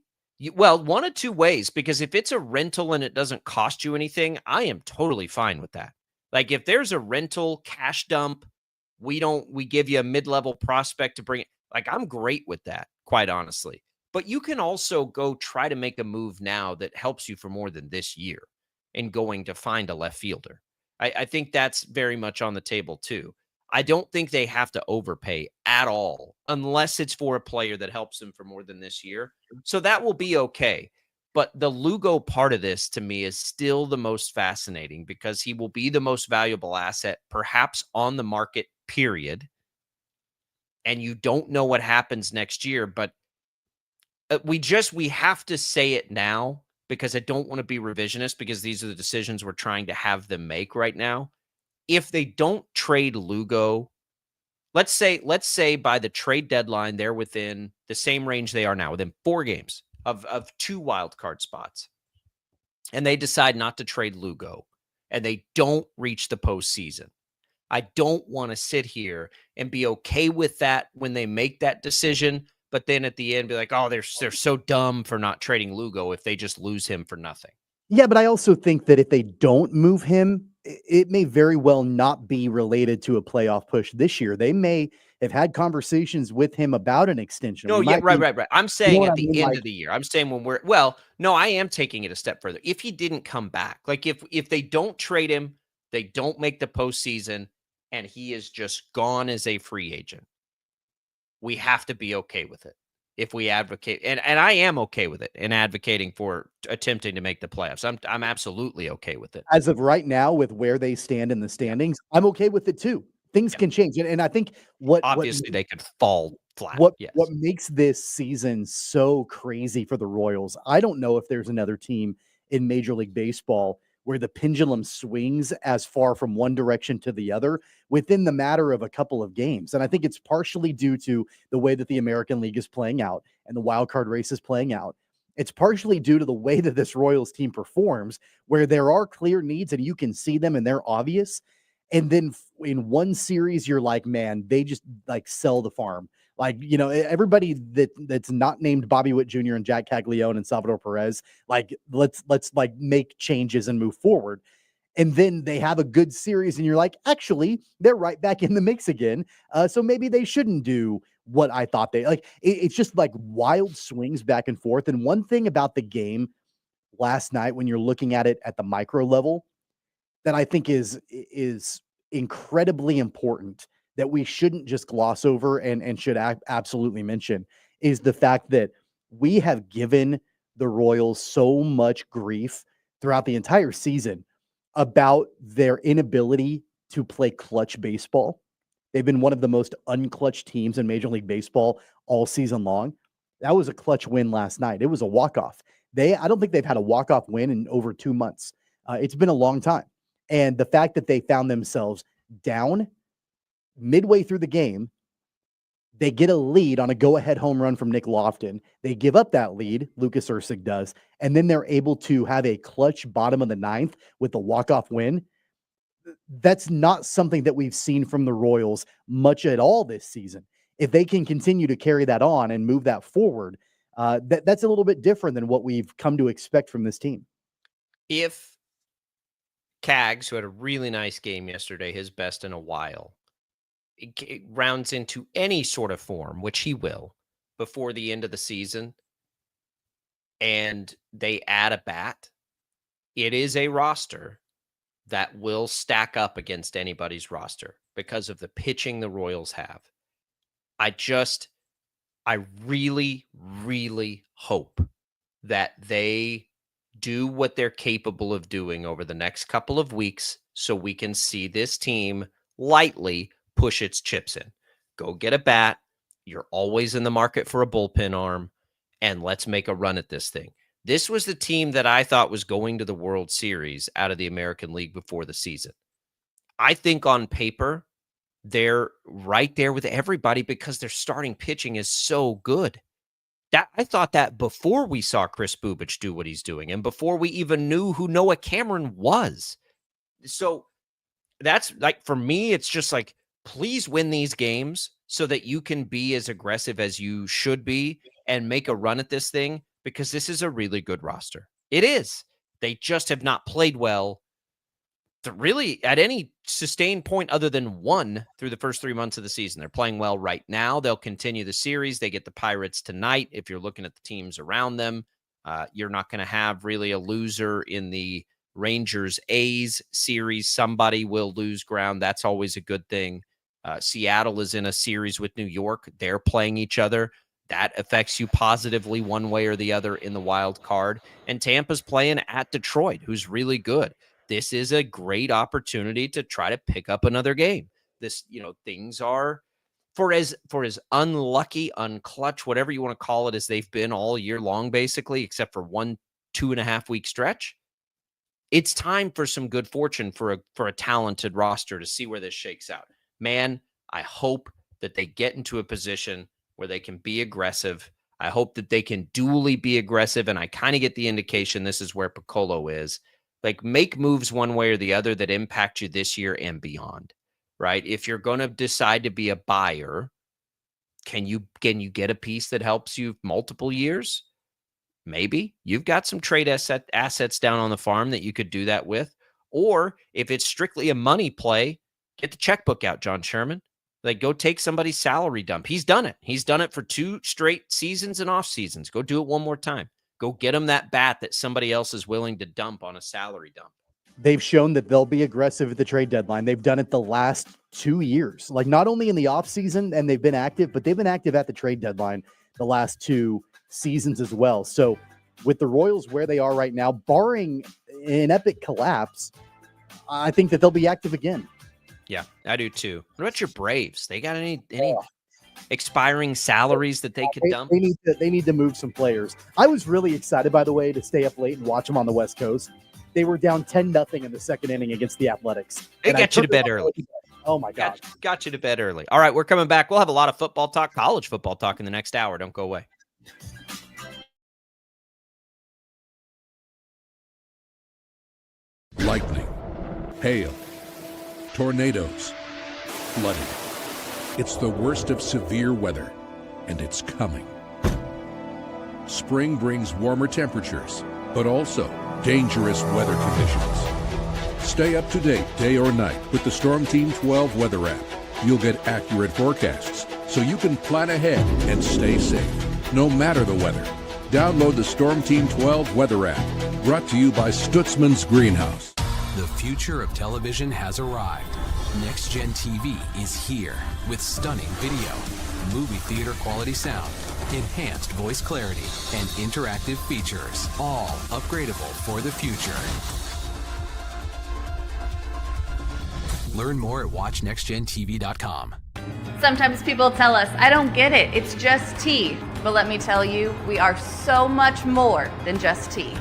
[SPEAKER 9] one of two ways, because if it's a rental and it doesn't cost you anything, I am totally fine with that. Like if there's a rental cash dump, we give you a mid-level prospect to bring it. Like I'm great with that, quite honestly. But you can also go try to make a move now that helps you for more than this year in going to find a left fielder. I think that's very much on the table too. I don't think they have to overpay at all unless it's for a player that helps them for more than this year. So that will be okay. But the Lugo part of this to me is still the most fascinating because he will be the most valuable asset perhaps on the market, period. And you don't know what happens next year, but we have to say it now because I don't want to be revisionist because these are the decisions we're trying to have them make right now. If they don't trade Lugo, let's say by the trade deadline, they're within the same range they are now, within 4 games of 2 wild card spots, and they decide not to trade Lugo, and they don't reach the postseason. I don't want to sit here and be okay with that when they make that decision, but then at the end be like, oh, they're so dumb for not trading Lugo if they just lose him for nothing.
[SPEAKER 13] Yeah, but I also think that if they don't move him, it may very well not be related to a playoff push this year. They may have had conversations with him about an extension.
[SPEAKER 9] No, yeah, right. I'm saying at the end of the year. I'm saying when I am taking it a step further. If he didn't come back, like if they don't trade him, they don't make the postseason, and he is just gone as a free agent, we have to be okay with it. If we advocate, and I am okay with it in advocating for attempting to make the playoffs. I'm absolutely okay with it.
[SPEAKER 13] As of right now, with where they stand in the standings, I'm okay with it too. Things can change. And I think
[SPEAKER 9] obviously they could fall flat.
[SPEAKER 13] What makes this season so crazy for the Royals, I don't know if there's another team in Major League Baseball where the pendulum swings as far from one direction to the other within the matter of a couple of games. And I think it's partially due to the way that the American League is playing out and the wild card race is playing out. It's partially due to the way that this Royals team performs, where there are clear needs and you can see them and they're obvious. And then in one series, you're like, man, they just like sell the farm. Like, everybody that's not named Bobby Witt Jr. and Jack Caglione and Salvador Perez, like, let's like make changes and move forward. And then they have a good series and you're like, actually, they're right back in the mix again. So maybe they shouldn't do what I thought they like. It's just like wild swings back and forth. And one thing about the game last night, when you're looking at it at the micro level, that I think is incredibly important that we shouldn't just gloss over and should absolutely mention is the fact that we have given the Royals so much grief throughout the entire season about their inability to play clutch baseball. They've been one of the most unclutch teams in Major League Baseball all season long. That was a clutch win last night. It was a walk-off. I don't think they've had a walk-off win in over 2 months. It's been a long time. And the fact that they found themselves down midway through the game, they get a lead on a go-ahead home run from Nick Loftin. They give up that lead, Lucas Erceg does, and then they're able to have a clutch bottom of the 9th with a walk-off win. That's not something that we've seen from the Royals much at all this season. If they can continue to carry that on and move that forward, that's a little bit different than what we've come to expect from this team.
[SPEAKER 9] If Cags, who had a really nice game yesterday, his best in a while, it rounds into any sort of form, which he will, before the end of the season, and they add a bat, it is a roster that will stack up against anybody's roster because of the pitching the Royals have. I really, really hope that they do what they're capable of doing over the next couple of weeks so we can see this team lightly push its chips in. Go get a bat. You're always in the market for a bullpen arm, and let's make a run at this thing. This was the team that I thought was going to the World Series out of the American League before the season. I think on paper, they're right there with everybody because their starting pitching is so good. I thought that before we saw Chris Bubich do what he's doing and before we even knew who Noah Cameron was. So that's like, for me, it's just like, please win these games so that you can be as aggressive as you should be and make a run at this thing, because this is a really good roster. It is. They just have not played well really at any sustained point other than one through the first 3 months of the season. They're playing well right now. They'll continue the series. They get the Pirates tonight. If you're looking at the teams around them, you're not going to have really a loser in the Rangers-A's series. Somebody will lose ground. That's always a good thing. Seattle is in a series with New York. They're playing each other. That affects you positively one way or the other in the wild card. And Tampa's playing at Detroit, who's really good. This is a great opportunity to try to pick up another game. This, things are for as unlucky, unclutch, whatever you want to call it, as they've been all year long, basically, except for 2.5 week stretch. It's time for some good fortune for a talented roster to see where this shakes out. Man, I hope that they get into a position where they can be aggressive. I hope that they can dually be aggressive, and I kind of get the indication this is where Piccolo is. Like, make moves one way or the other that impact you this year and beyond, right? If you're going to decide to be a buyer, can you get a piece that helps you multiple years? Maybe. You've got some trade assets down on the farm that you could do that with. Or if it's strictly a money play, get the checkbook out, John Sherman. Like, go take somebody's salary dump. He's done it. He's done it for 2 straight seasons and off seasons. Go do it one more time. Go get him that bat that somebody else is willing to dump on a salary dump.
[SPEAKER 13] They've shown that they'll be aggressive at the trade deadline. They've done it the last 2 years, like not only in the offseason and they've been active, but they've been active at the trade deadline the last 2 seasons as well. So with the Royals where they are right now, barring an epic collapse, I think that they'll be active again.
[SPEAKER 9] Yeah, I do too. What about your Braves? They got any expiring salaries that they could dump?
[SPEAKER 13] They need to move some players. I was really excited, by the way, to stay up late and watch them on the West Coast. They were down 10-0 in the second inning against the Athletics.
[SPEAKER 9] They got you to bed early.
[SPEAKER 13] Oh, my God.
[SPEAKER 9] Got you to bed early. All right, we're coming back. We'll have a lot of football talk, college football talk in the next hour. Don't go away.
[SPEAKER 16] Lightning, hail, tornadoes, flooding. It's the worst of severe weather, and it's coming. Spring brings warmer temperatures, but also dangerous weather conditions. Stay up to date day or night with the Storm Team 12 weather app. You'll get accurate forecasts, so you can plan ahead and stay safe, no matter the weather. Download the Storm Team 12 weather app, brought to you by Stutzman's Greenhouse.
[SPEAKER 17] The future of television has arrived. Next Gen TV is here with stunning video, movie theater quality sound, enhanced voice clarity, and interactive features, all upgradable for the future. Learn more at watchnextgentv.com.
[SPEAKER 18] Sometimes people tell us, I don't get it, it's just tea. But let me tell you, we are so much more than just tea.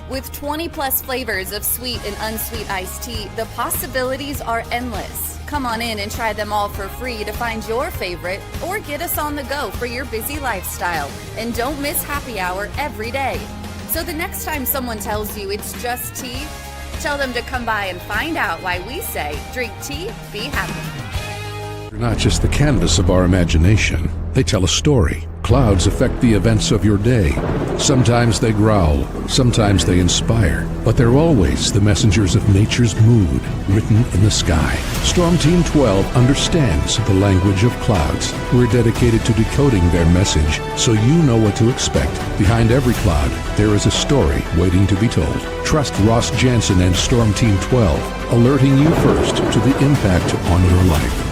[SPEAKER 19] With 20 plus flavors of sweet and unsweet iced tea, the possibilities are endless. Come on in and try them all for free to find your favorite, or get us on the go for your busy lifestyle. And don't miss happy hour every day. So the next time someone tells you it's just tea, tell them to come by and find out why we say, drink tea, be happy.
[SPEAKER 16] They're not just the canvas of our imagination. They tell a story. Clouds affect the events of your day. Sometimes they growl, sometimes they inspire, but they're always the messengers of nature's mood, written in the sky. Storm Team 12 understands the language of clouds. We're dedicated to decoding their message, so you know what to expect. Behind every cloud, there is a story waiting to be told. Trust Ross Jansen and Storm Team 12, alerting you first to the impact on your life.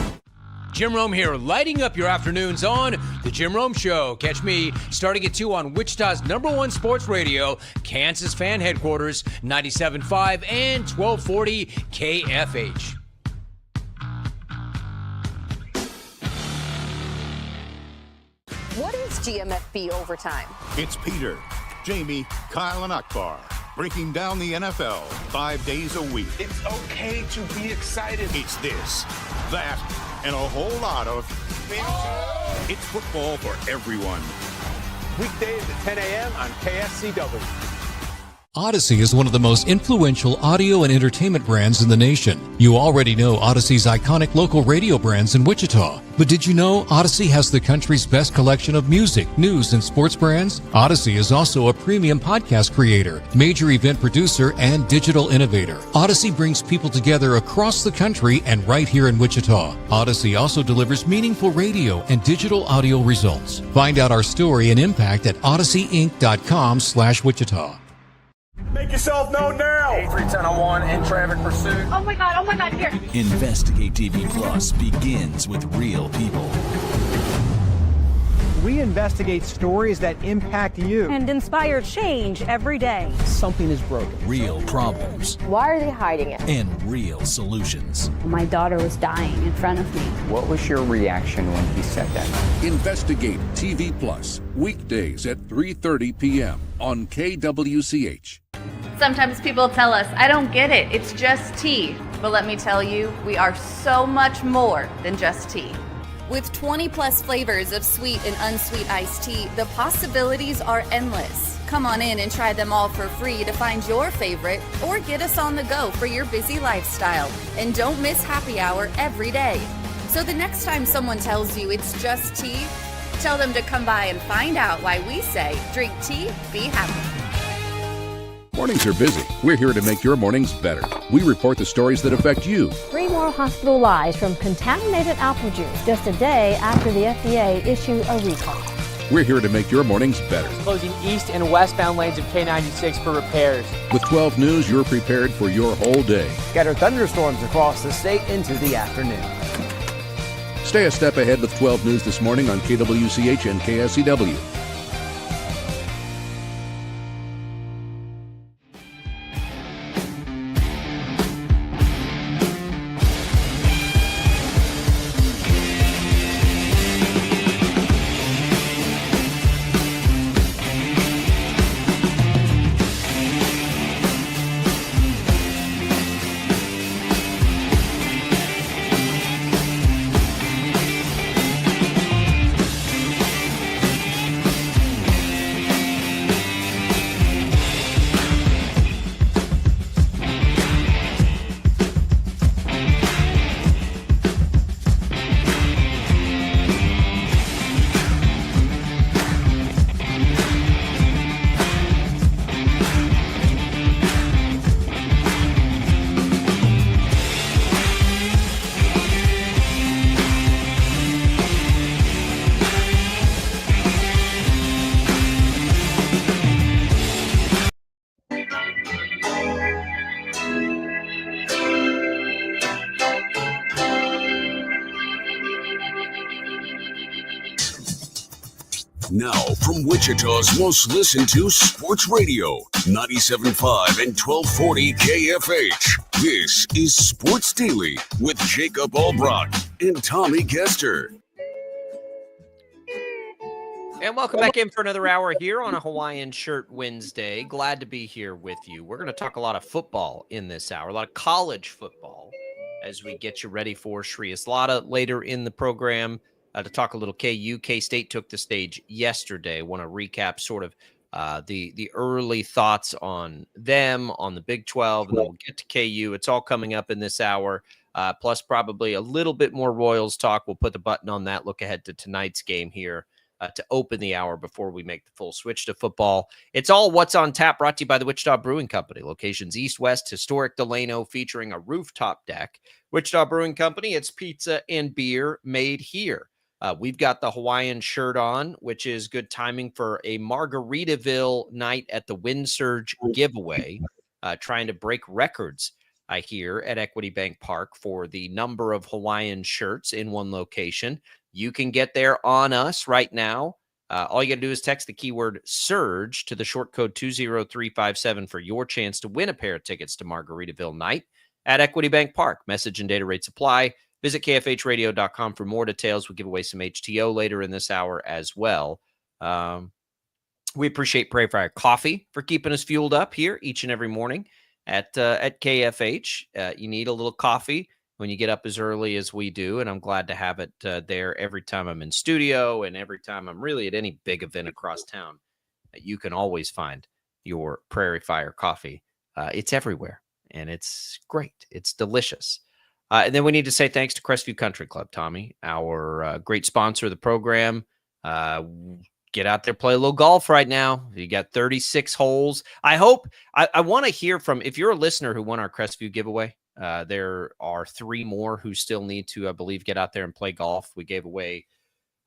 [SPEAKER 20] Jim Rome here, lighting up your afternoons on The Jim Rome Show. Catch me starting at 2 on Wichita's #1 sports radio, Kansas Fan Headquarters, 97.5 and 1240 KFH.
[SPEAKER 1] What is GMFB Overtime?
[SPEAKER 22] It's Peter, Jamie, Kyle, and Akbar breaking down the NFL 5 days a week.
[SPEAKER 24] It's okay to be excited.
[SPEAKER 22] It's this, that, and a whole lot of It's football for everyone.
[SPEAKER 23] Weekdays at 10 a.m. on KSCW.
[SPEAKER 4] Odyssey is one of the most influential audio and entertainment brands in the nation. You already know Odyssey's iconic local radio brands in Wichita. But did you know Odyssey has the country's best collection of music, news, and sports brands? Odyssey is also a premium podcast creator, major event producer, and digital innovator. Odyssey brings people together across the country and right here in Wichita. Odyssey also delivers meaningful radio and digital audio results. Find out our story and impact at odysseyinc.com/Wichita.
[SPEAKER 24] Make yourself known now. 83101 in traffic pursuit.
[SPEAKER 19] Oh my God, here.
[SPEAKER 25] Investigate TV Plus begins with real people.
[SPEAKER 26] We investigate stories that impact you.
[SPEAKER 21] And inspire change every day.
[SPEAKER 26] Something is broken.
[SPEAKER 25] Real problems.
[SPEAKER 1] Why are they hiding it?
[SPEAKER 25] And real solutions.
[SPEAKER 21] My daughter was dying in front of me.
[SPEAKER 27] What was your reaction when he said that?
[SPEAKER 16] Investigate TV Plus, weekdays at 3:30 p.m. on KWCH.
[SPEAKER 18] Sometimes people tell us, I don't get it, it's just tea. But let me tell you, we are so much more than just tea.
[SPEAKER 19] With 20 plus flavors of sweet and unsweet iced tea, the possibilities are endless. Come on in and try them all for free to find your favorite or get us on the go for your busy lifestyle. And don't miss happy hour every day. So the next time someone tells you it's just tea, tell them to come by and find out why we say drink tea, be happy.
[SPEAKER 16] Mornings are busy. We're here to make your mornings better. We report the stories that affect you.
[SPEAKER 21] 3 more hospital lies from contaminated apple juice just a day after the FDA issued a recall.
[SPEAKER 16] We're here to make your mornings better.
[SPEAKER 27] Closing east and westbound lanes of K96 for repairs.
[SPEAKER 16] With 12 News, you're prepared for your whole day.
[SPEAKER 27] Scattered thunderstorms across the state into the afternoon.
[SPEAKER 16] Stay a step ahead with 12 News this morning on KWCH and KSCW.
[SPEAKER 8] Now, from Wichita's most listened to sports radio, 97.5 and 1240 KFH. This is Sports Daily with Jacob Albrock and Tommy Kester.
[SPEAKER 9] And welcome back in for another hour here on a Hawaiian Shirt Wednesday. Glad to be here with you. We're going to talk a lot of football in this hour, a lot of college football as we get you ready for Shreyas Laddha later in the program. To talk a little KU. K-State took the stage yesterday. Want to recap sort of the early thoughts on them, on the Big 12, and then we'll get to KU. It's all coming up in this hour, plus probably a little bit more Royals talk. We'll put the button on that, look ahead to tonight's game here to open the hour before we make the full switch to football. It's all What's on Tap, brought to you by the Wichita Brewing Company. Locations east-west, historic Delano, featuring a rooftop deck. Wichita Brewing Company, it's pizza and beer made here. We've got the Hawaiian shirt on, which is good timing for a Margaritaville night at the Wind Surge giveaway, trying to break records, I hear, at Equity Bank Park for the number of Hawaiian shirts in one location. You can get there on us right now. All you got to do is text the keyword SURGE to the short code 20357 for your chance to win a pair of tickets to Margaritaville night at Equity Bank Park. Message and data rates apply. Visit kfhradio.com for more details. We'll give away some HTO later in this hour as well. We appreciate Prairie Fire Coffee for keeping us fueled up here each and every morning at KFH. You need a little coffee when you get up as early as we do, and I'm glad to have it there every time I'm in studio and every time I'm really at any big event across town. You can always find your Prairie Fire Coffee. It's everywhere, and it's great. It's delicious. And then we need to say thanks to Crestview Country Club, Tommy, our great sponsor of the program. Get out there, play a little golf right now. You got 36 holes. I want to hear from, if you're a listener who won our Crestview giveaway, there are 3 more who still need to, I believe, get out there and play golf. We gave away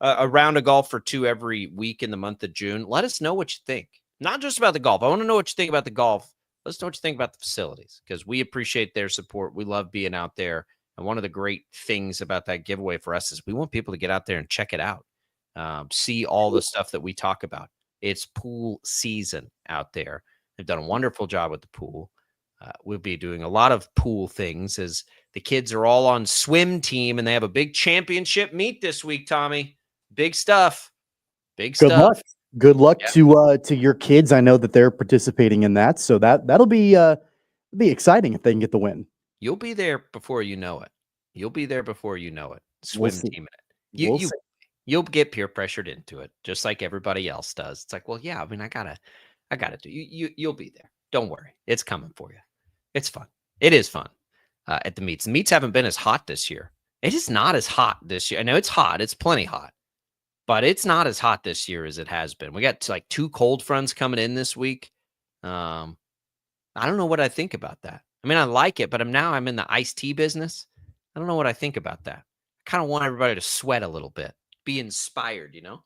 [SPEAKER 9] a round of golf for 2 every week in the month of June. Let us know what you think. Not just about the golf. I want to know what you think about the golf Let us know what you think about the facilities, because we appreciate their support. We love being out there. And one of the great things about that giveaway for us is we want people to get out there and check it out, see all the stuff that we talk about. It's pool season out there. They've done a wonderful job with the pool. We'll be doing a lot of pool things as the kids are all on swim team, and they have a big championship meet this week, Tommy. Big stuff. Big
[SPEAKER 13] Good
[SPEAKER 9] stuff.
[SPEAKER 13] luck. Good luck to your kids. I know that they're participating in that, so that'll be exciting if they can get the win.
[SPEAKER 9] You'll be there before you know it. You'll be there before you know it. Swim
[SPEAKER 13] We'll see.
[SPEAKER 9] team in it.
[SPEAKER 13] We'll see.
[SPEAKER 9] You'll get peer pressured into it, just like everybody else does. It's like, well, yeah, I mean, I gotta do. You'll be there. Don't worry, it's coming for you. It's fun. It is fun at the meets. The meets haven't been as hot this year. It is not as hot this year. I know it's hot. It's plenty hot, but it's not as hot this year as it has been. We got like 2 cold fronts coming in this week. I don't know what I think about that. I mean, I like it, but I'm in the iced tea business. I don't know what I think about that. I kind of want everybody to sweat a little bit, be inspired, you know?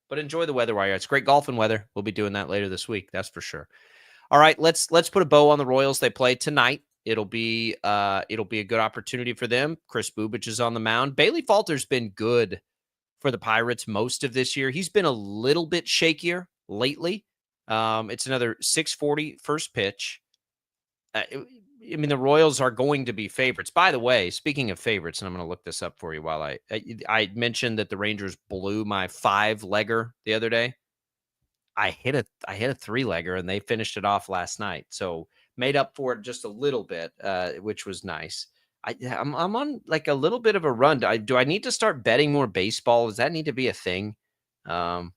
[SPEAKER 9] But enjoy the weather while you're. It's great golfing weather. We'll be doing that later this week. That's for sure. All right, let's put a bow on the Royals. They play tonight. It'll be a good opportunity for them. Chris Bubich is on the mound. Bailey Falter's been good for the Pirates most of this year. He's been a little bit shakier lately. It's another 6:40 first pitch. I mean, the Royals are going to be favorites. By the way, speaking of favorites, and I'm going to look this up for you while I mentioned that the Rangers blew my 5-legger the other day. I hit a 3-legger, and they finished it off last night. So made up for it just a little bit, which was nice. I'm on like a little bit of a run. Do I need to start betting more baseball? Does that need to be a thing? I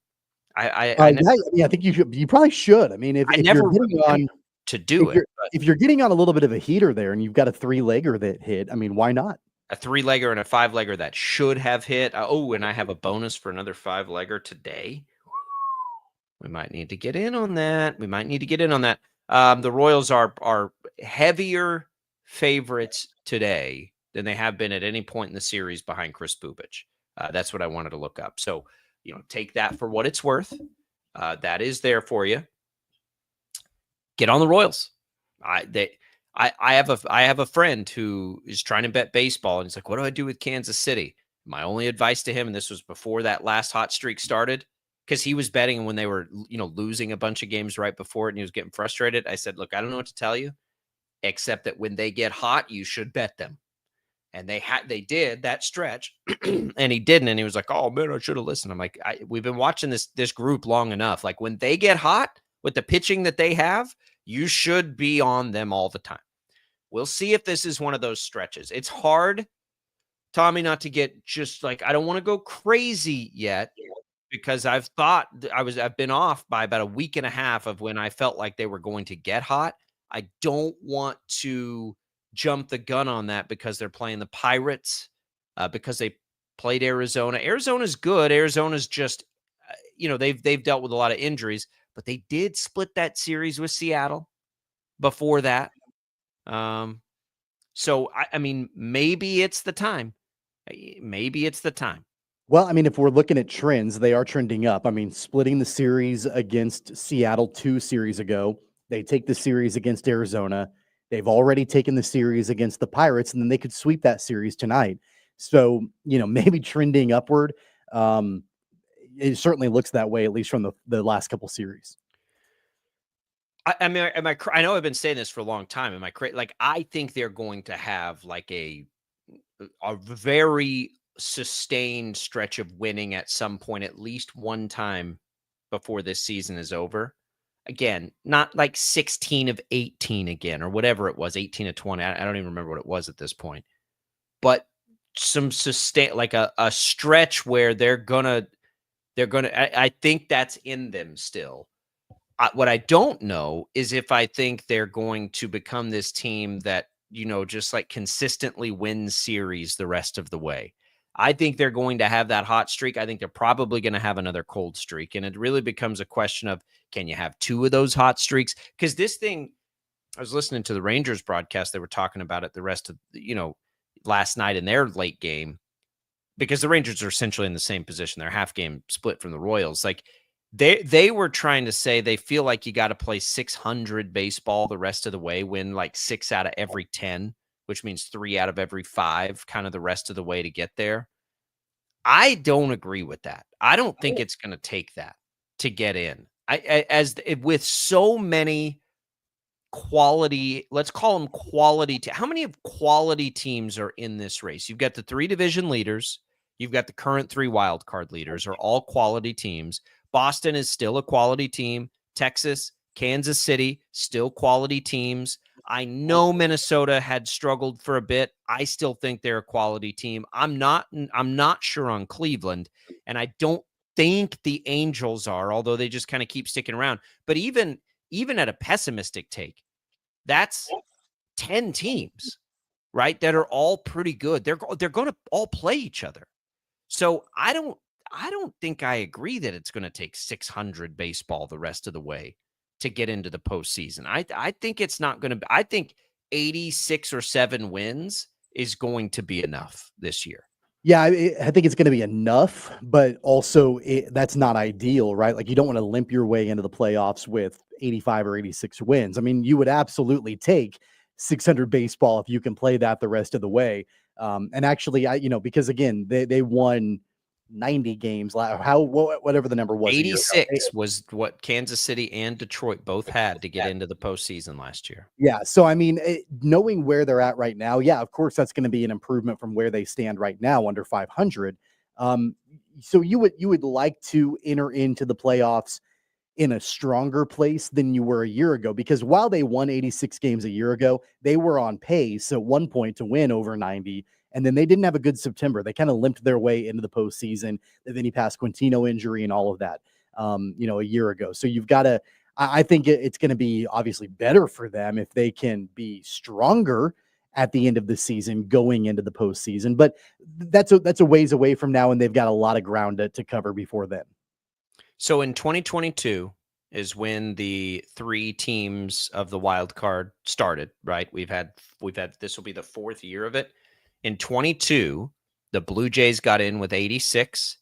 [SPEAKER 13] think you should. You probably should. I mean, if you're getting on
[SPEAKER 9] to do it,
[SPEAKER 13] if you're getting on a little bit of a heater there, and you've got a 3-legger that hit, I mean, why not?
[SPEAKER 9] A 3-legger and a 5-legger that should have hit. And I have a bonus for another 5-legger today. We might need to get in on that. The Royals are heavier favorites today than they have been at any point in the series behind Chris Bubich. That's what I wanted to look up. So, take that for what it's worth. That is there for you. Get on the Royals. I have a friend who is trying to bet baseball, and he's like, "What do I do with Kansas City?" My only advice to him, and this was before that last hot streak started, because he was betting when they were, losing a bunch of games right before it, and he was getting frustrated. I said, "Look, I don't know what to tell you, except that when they get hot, you should bet them." And they did that stretch, and he didn't. And he was like, "Oh man, I should have listened." I'm like, we've been watching this group long enough. Like, when they get hot with the pitching that they have, you should be on them all the time. We'll see if this is one of those stretches. It's hard, Tommy, not to get just like, I don't want to go crazy yet, because I've been off by about a week and a half of when I felt like they were going to get hot. I don't want to jump the gun on that because they're playing the Pirates, because they played Arizona. Arizona's good. Arizona's just, they've dealt with a lot of injuries, but they did split that series with Seattle before that. So I mean, maybe it's the time.
[SPEAKER 13] Well, I mean, if we're looking at trends, they are trending up. I mean, splitting the series against Seattle 2 series ago, they take the series against Arizona. They've already taken the series against the Pirates, and then they could sweep that series tonight. So, maybe trending upward. It certainly looks that way, at least from the last couple series.
[SPEAKER 9] I mean, I know I've been saying this for a long time. Am I crazy? Like, I think they're going to have like a very sustained stretch of winning at some point, at least one time before this season is over. Again, not like 16 of 18 again, or whatever it was, 18 of 20. I don't even remember what it was at this point. But some sustain, like a stretch where they're gonna. I think that's in them still. What I don't know is if I think they're going to become this team that, just like consistently wins series the rest of the way. I think they're going to have that hot streak. I think they're probably going to have another cold streak. And it really becomes a question of, can you have 2 of those hot streaks? Because this thing, I was listening to the Rangers broadcast. They were talking about it the rest of, last night in their late game, because the Rangers are essentially in the same position. They're half game split from the Royals. Like, They were trying to say they feel like you got to play 600 baseball the rest of the way, win like 6 out of every 10, which means 3 out of every 5, kind of the rest of the way to get there. I don't agree with that. I don't think it's going to take that to get in. With so many quality, let's call them quality. How many of quality teams are in this race? You've got the 3 division leaders. You've got the current 3 wild card leaders are all quality teams. Boston is still a quality team. Texas, Kansas City, still quality teams. I know Minnesota had struggled for a bit. I still think they're a quality team. I'm not sure on Cleveland, and I don't think the Angels are, although they just kind of keep sticking around. But even at a pessimistic take, that's 10 teams, right, that are all pretty good. They're going to all play each other. So I don't think I agree that it's going to take 600 baseball the rest of the way to get into the postseason. I think it's not going to be. I think 86 or 7 wins is going to be enough this year.
[SPEAKER 13] Yeah, I think it's going to be enough, but also that's not ideal, right? Like, you don't want to limp your way into the playoffs with 85 or 86 wins. I mean, you would absolutely take 600 baseball if you can play that the rest of the way. And actually, because again, they won 90 games, whatever the number was.
[SPEAKER 9] 86 was what Kansas City and Detroit both had to get into the postseason last year.
[SPEAKER 13] Yeah. So, I mean, knowing where they're at right now, yeah, of course, that's going to be an improvement from where they stand right now under 500. So you would like to enter into the playoffs in a stronger place than you were a year ago, because while they won 86 games a year ago, they were on pace at one point to win over 90. And then they didn't have a good September. They kind of limped their way into the postseason. The Vinny Pasquantino injury and all of that, a year ago. So you've got to, I think it's going to be obviously better for them if they can be stronger at the end of the season going into the postseason. But that's a ways away from now, and they've got a lot of ground to cover before then.
[SPEAKER 9] So in 2022 is when the 3 teams of the wild card started, right? We've had this will be the 4th year of it. In 22, the Blue Jays got in with 86.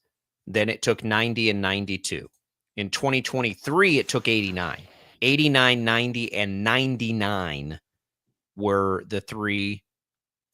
[SPEAKER 9] Then it took 90 and 92. In 2023, it took 89. 89, 90, and 99 were the 3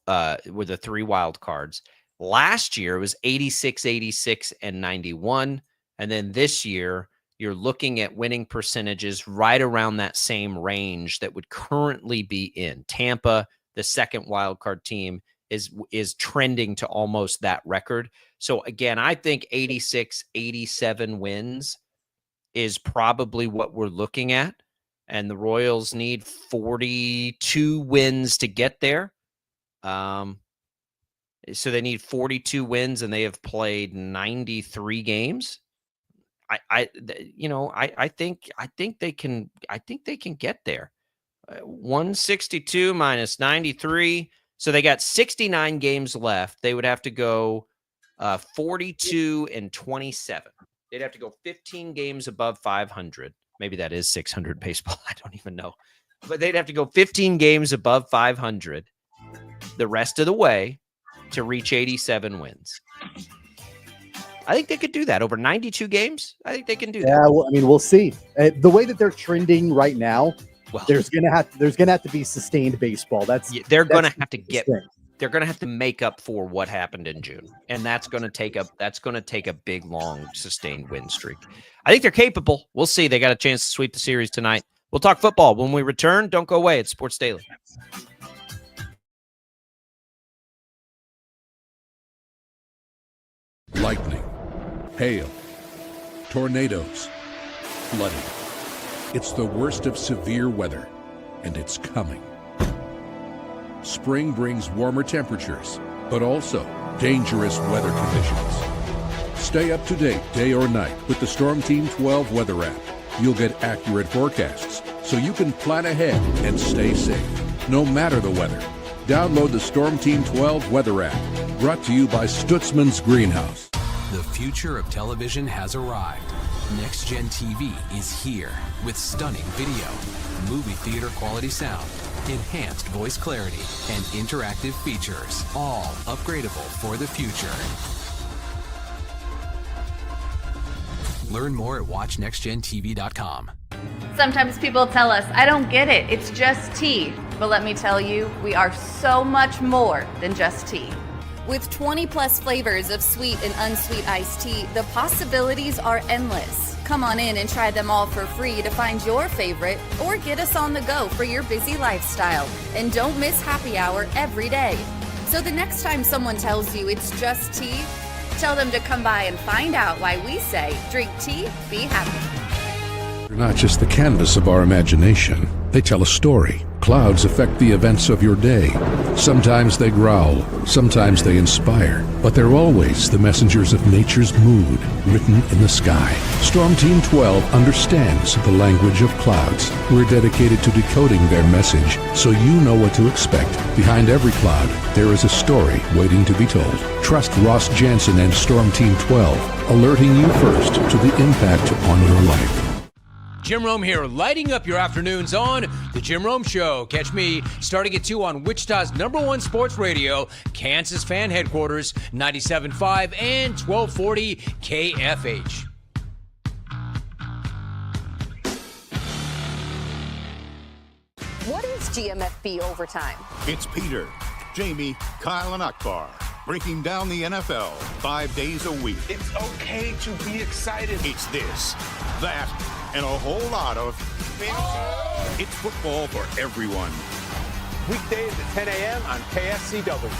[SPEAKER 9] wild cards. Last year, it was 86, 86, and 91. And then this year, you're looking at winning percentages right around that same range that would currently be in. Tampa, the second wild card team, is trending to almost that record. So again, I think 86, 87 wins is probably what we're looking at. And the Royals need 42 wins to get there. So they need 42 wins, and they have played 93 games. I think they can get there. 162 minus 93. So they got 69 games left. They would have to go 42 and 27. They'd have to go 15 games above 500. Maybe that is 600 baseball. I don't even know. But they'd have to go 15 games above 500 the rest of the way to reach 87 wins. I think they could do that over 92 games. I think they can do that.
[SPEAKER 13] Yeah, well, I mean, we'll see. The way that they're trending right now, there's gonna have to be sustained baseball.
[SPEAKER 9] They're gonna have to make up for what happened in June, and that's gonna take a big, long, sustained win streak. I think they're capable. We'll see. They got a chance to sweep the series tonight. We'll talk football when we return. Don't go away. It's Sports Daily.
[SPEAKER 16] Lightning, hail, tornadoes, flooding. It's the worst of severe weather, and it's coming. Spring brings warmer temperatures, but also dangerous weather conditions. Stay up to date day or night with the Storm Team 12 weather app. You'll get accurate forecasts, so you can plan ahead and stay safe, no matter the weather. Download the Storm Team 12 weather app, brought to you by Stutzman's Greenhouse.
[SPEAKER 17] The future of television has arrived. Next Gen TV is here with stunning video, movie theater quality sound, enhanced voice clarity, and interactive features, all upgradable for the future. Learn more at watchnextgentv.com.
[SPEAKER 18] Sometimes people tell us, I don't get it, it's just tea. But let me tell you, we are so much more than just tea.
[SPEAKER 19] With 20 plus flavors of sweet and unsweet iced tea, the possibilities are endless. Come on in and try them all for free to find your favorite or get us on the go for your busy lifestyle. And don't miss happy hour every day. So the next time someone tells you it's just tea, tell them to come by and find out why we say, drink tea, be happy.
[SPEAKER 16] They're not just the canvas of our imagination. They tell a story. Clouds affect the events of your day. Sometimes they growl, sometimes they inspire, but they're always the messengers of nature's mood written in the sky. Storm Team 12 understands the language of clouds. We're dedicated to decoding their message so you know what to expect. Behind every cloud, there is a story waiting to be told. Trust Ross Jansen and Storm Team 12, alerting you first to the impact on your life.
[SPEAKER 20] Jim Rome here, lighting up your afternoons on The Jim Rome Show. Catch me starting at 2 on Wichita's #1 sports radio, Kansas Fan Headquarters, 97.5 and 1240 KFH.
[SPEAKER 1] What is GMFB Overtime?
[SPEAKER 22] It's Peter, Jamie, Kyle, and Akbar breaking down the NFL 5 days a week.
[SPEAKER 23] It's okay to be excited.
[SPEAKER 22] It's this, that, and a whole lot of It's football for everyone.
[SPEAKER 23] Weekdays at 10 a.m. on KSCW.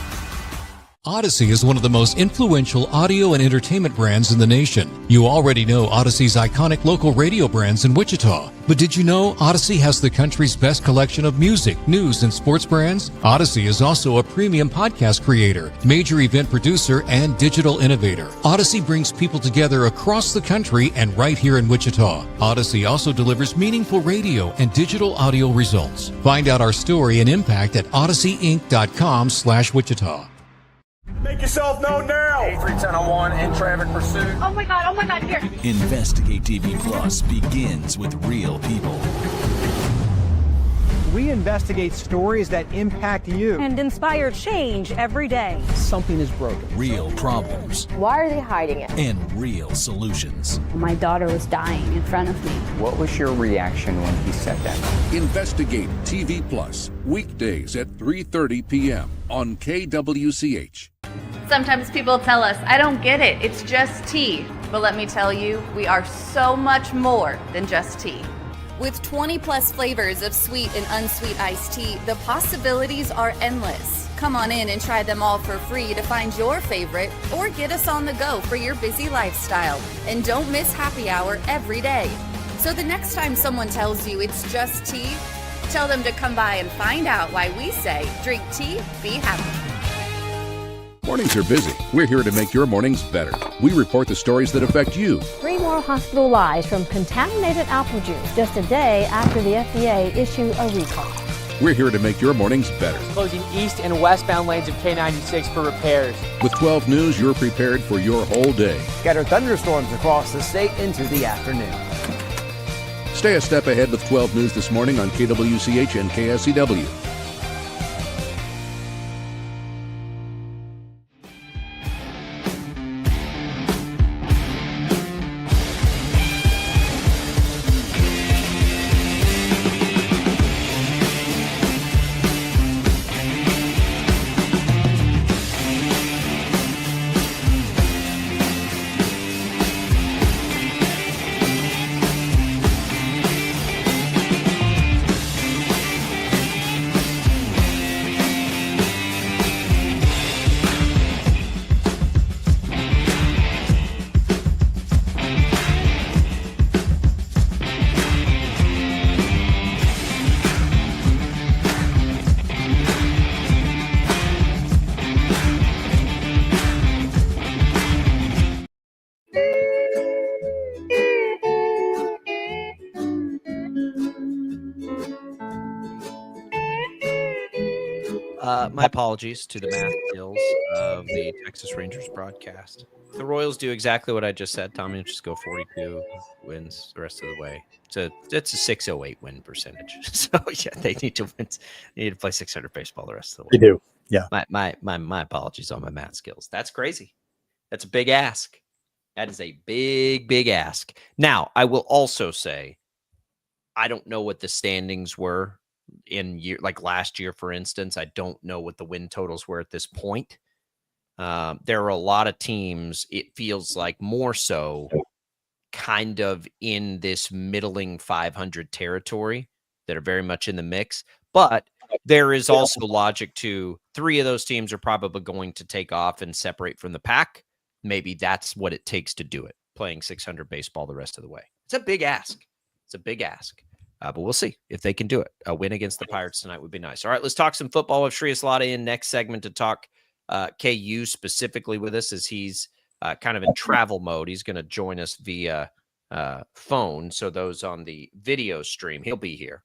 [SPEAKER 4] Odyssey is one of the most influential audio and entertainment brands in the nation. You already know Odyssey's iconic local radio brands in Wichita. But did you know Odyssey has the country's best collection of music, news, and sports brands? Odyssey is also a premium podcast creator, major event producer, and digital innovator. Odyssey brings people together across the country and right here in Wichita. Odyssey also delivers meaningful radio and digital audio results. Find out our story and impact at odysseyinc.com/Wichita.
[SPEAKER 24] Make yourself known now. 83101 in traffic pursuit.
[SPEAKER 19] Oh my God, here.
[SPEAKER 25] Investigate TV Plus begins with real people.
[SPEAKER 26] We investigate stories that impact you.
[SPEAKER 21] And inspire change every day.
[SPEAKER 26] Something is broken.
[SPEAKER 25] Real problems.
[SPEAKER 1] Why are they hiding it?
[SPEAKER 25] And real solutions.
[SPEAKER 14] My daughter was dying in front of me.
[SPEAKER 27] What was your reaction when he said that?
[SPEAKER 16] Investigate TV Plus, weekdays at 3:30 p.m. on KWCH.
[SPEAKER 18] Sometimes people tell us, I don't get it, it's just tea. But let me tell you, we are so much more than just tea.
[SPEAKER 19] With 20 plus flavors of sweet and unsweet iced tea, the possibilities are endless. Come on in and try them all for free to find your favorite or get us on the go for your busy lifestyle. And don't miss happy hour every day. So the next time someone tells you it's just tea, tell them to come by and find out why we say, drink tea, be happy.
[SPEAKER 16] Mornings are busy. We're here to make your mornings better. We report the stories that affect you.
[SPEAKER 21] 3 more hospital lies from contaminated apple juice just a day after the FDA issued a recall.
[SPEAKER 16] We're here to make your mornings better.
[SPEAKER 27] Closing east and westbound lanes of K96 for repairs.
[SPEAKER 16] With 12 News, you're prepared for your whole day.
[SPEAKER 2] Scattered thunderstorms across the state into the afternoon.
[SPEAKER 16] Stay a step ahead with 12 News this morning on KWCH and KSCW.
[SPEAKER 9] My apologies to the math skills of the Texas Rangers broadcast. The Royals do exactly what I just said, Tommy. Just go 42 wins the rest of the way. It's a 608 win percentage. So yeah, they need to win. They need to play 600 baseball the rest of the way.
[SPEAKER 13] They do. Yeah.
[SPEAKER 9] My apologies on my math skills. That's crazy. That's a big ask. That is a big, big ask. Now, I will also say, I don't know what the standings were in like last year, for instance. I don't know what the win totals were at this point. There are a lot of teams, it feels like more so, kind of in this middling 500 territory that are very much in the mix. But there is also logic to 3 of those teams are probably going to take off and separate from the pack. Maybe that's what it takes to do it, playing 600 baseball the rest of the way. It's a big ask. It's a big ask. But we'll see if they can do it. A win against the Pirates tonight would be nice. All right, let's talk some football with Shreyas Laddha in next segment to talk KU specifically with us, as he's kind of in travel mode. He's going to join us via phone. So those on the video stream, he'll be here.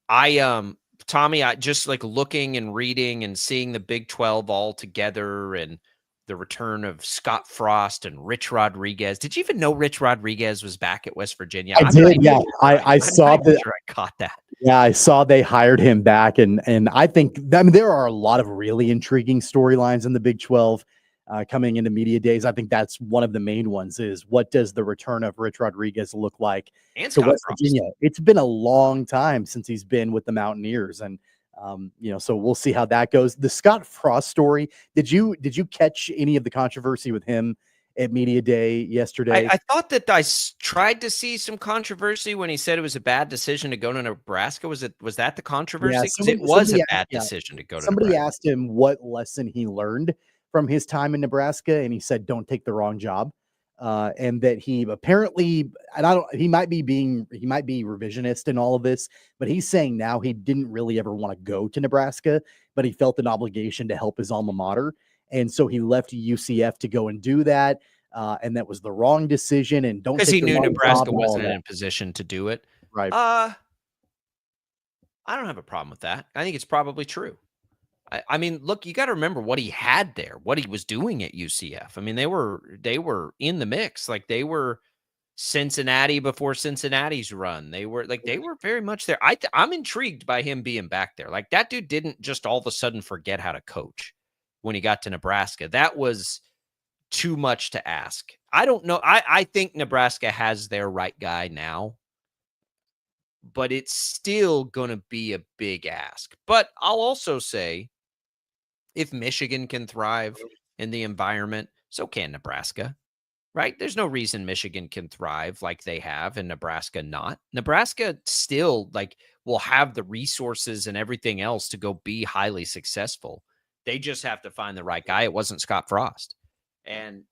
[SPEAKER 9] Tommy, I just like looking and reading and seeing the Big 12 all together and the return of Scott Frost and Rich Rodriguez. Did you even know Rich Rodriguez was back at West Virginia?
[SPEAKER 13] I did. Yeah. I saw that.
[SPEAKER 9] Sure I caught that.
[SPEAKER 13] Yeah, I saw they hired him back. And I think, there are a lot of really intriguing storylines in the Big 12 coming into media days. I think that's one of the main ones is what does the return of Rich Rodriguez look like to West Virginia? It's been a long time since he's been with the Mountaineers. And, so we'll see how that goes. The Scott Frost story. Did you catch any of the controversy with him at media day yesterday?
[SPEAKER 9] I thought that I tried to see some controversy when he said it was a bad decision to go to Nebraska. Was that the controversy?
[SPEAKER 13] Yeah,
[SPEAKER 9] It was a bad decision to go to Nebraska.
[SPEAKER 13] Somebody asked him what lesson he learned from his time in Nebraska, and he said, "Don't take the wrong job." And that he apparently, and he might be revisionist in all of this, but he's saying now he didn't really ever want to go to Nebraska, but he felt an obligation to help his alma mater. And so he left UCF to go and do that. And that was the wrong decision. And
[SPEAKER 9] because he knew Nebraska wasn't in a position to do it.
[SPEAKER 13] Right.
[SPEAKER 9] I don't have a problem with that. I think it's probably true. I mean, look, you got to remember what he had there, what he was doing at UCF. I mean, they were in the mix. Like they were Cincinnati before Cincinnati's run. They were very much there. I'm intrigued by him being back there. Like that dude didn't just all of a sudden forget how to coach when he got to Nebraska. That was too much to ask. I don't know. I think Nebraska has their right guy now, but it's still going to be a big ask. But I'll also say, if Michigan can thrive in the environment, so can Nebraska, right? There's no reason Michigan can thrive like they have and Nebraska not. Nebraska still will have the resources and everything else to go be highly successful. They just have to find the right guy. It wasn't Scott Frost. And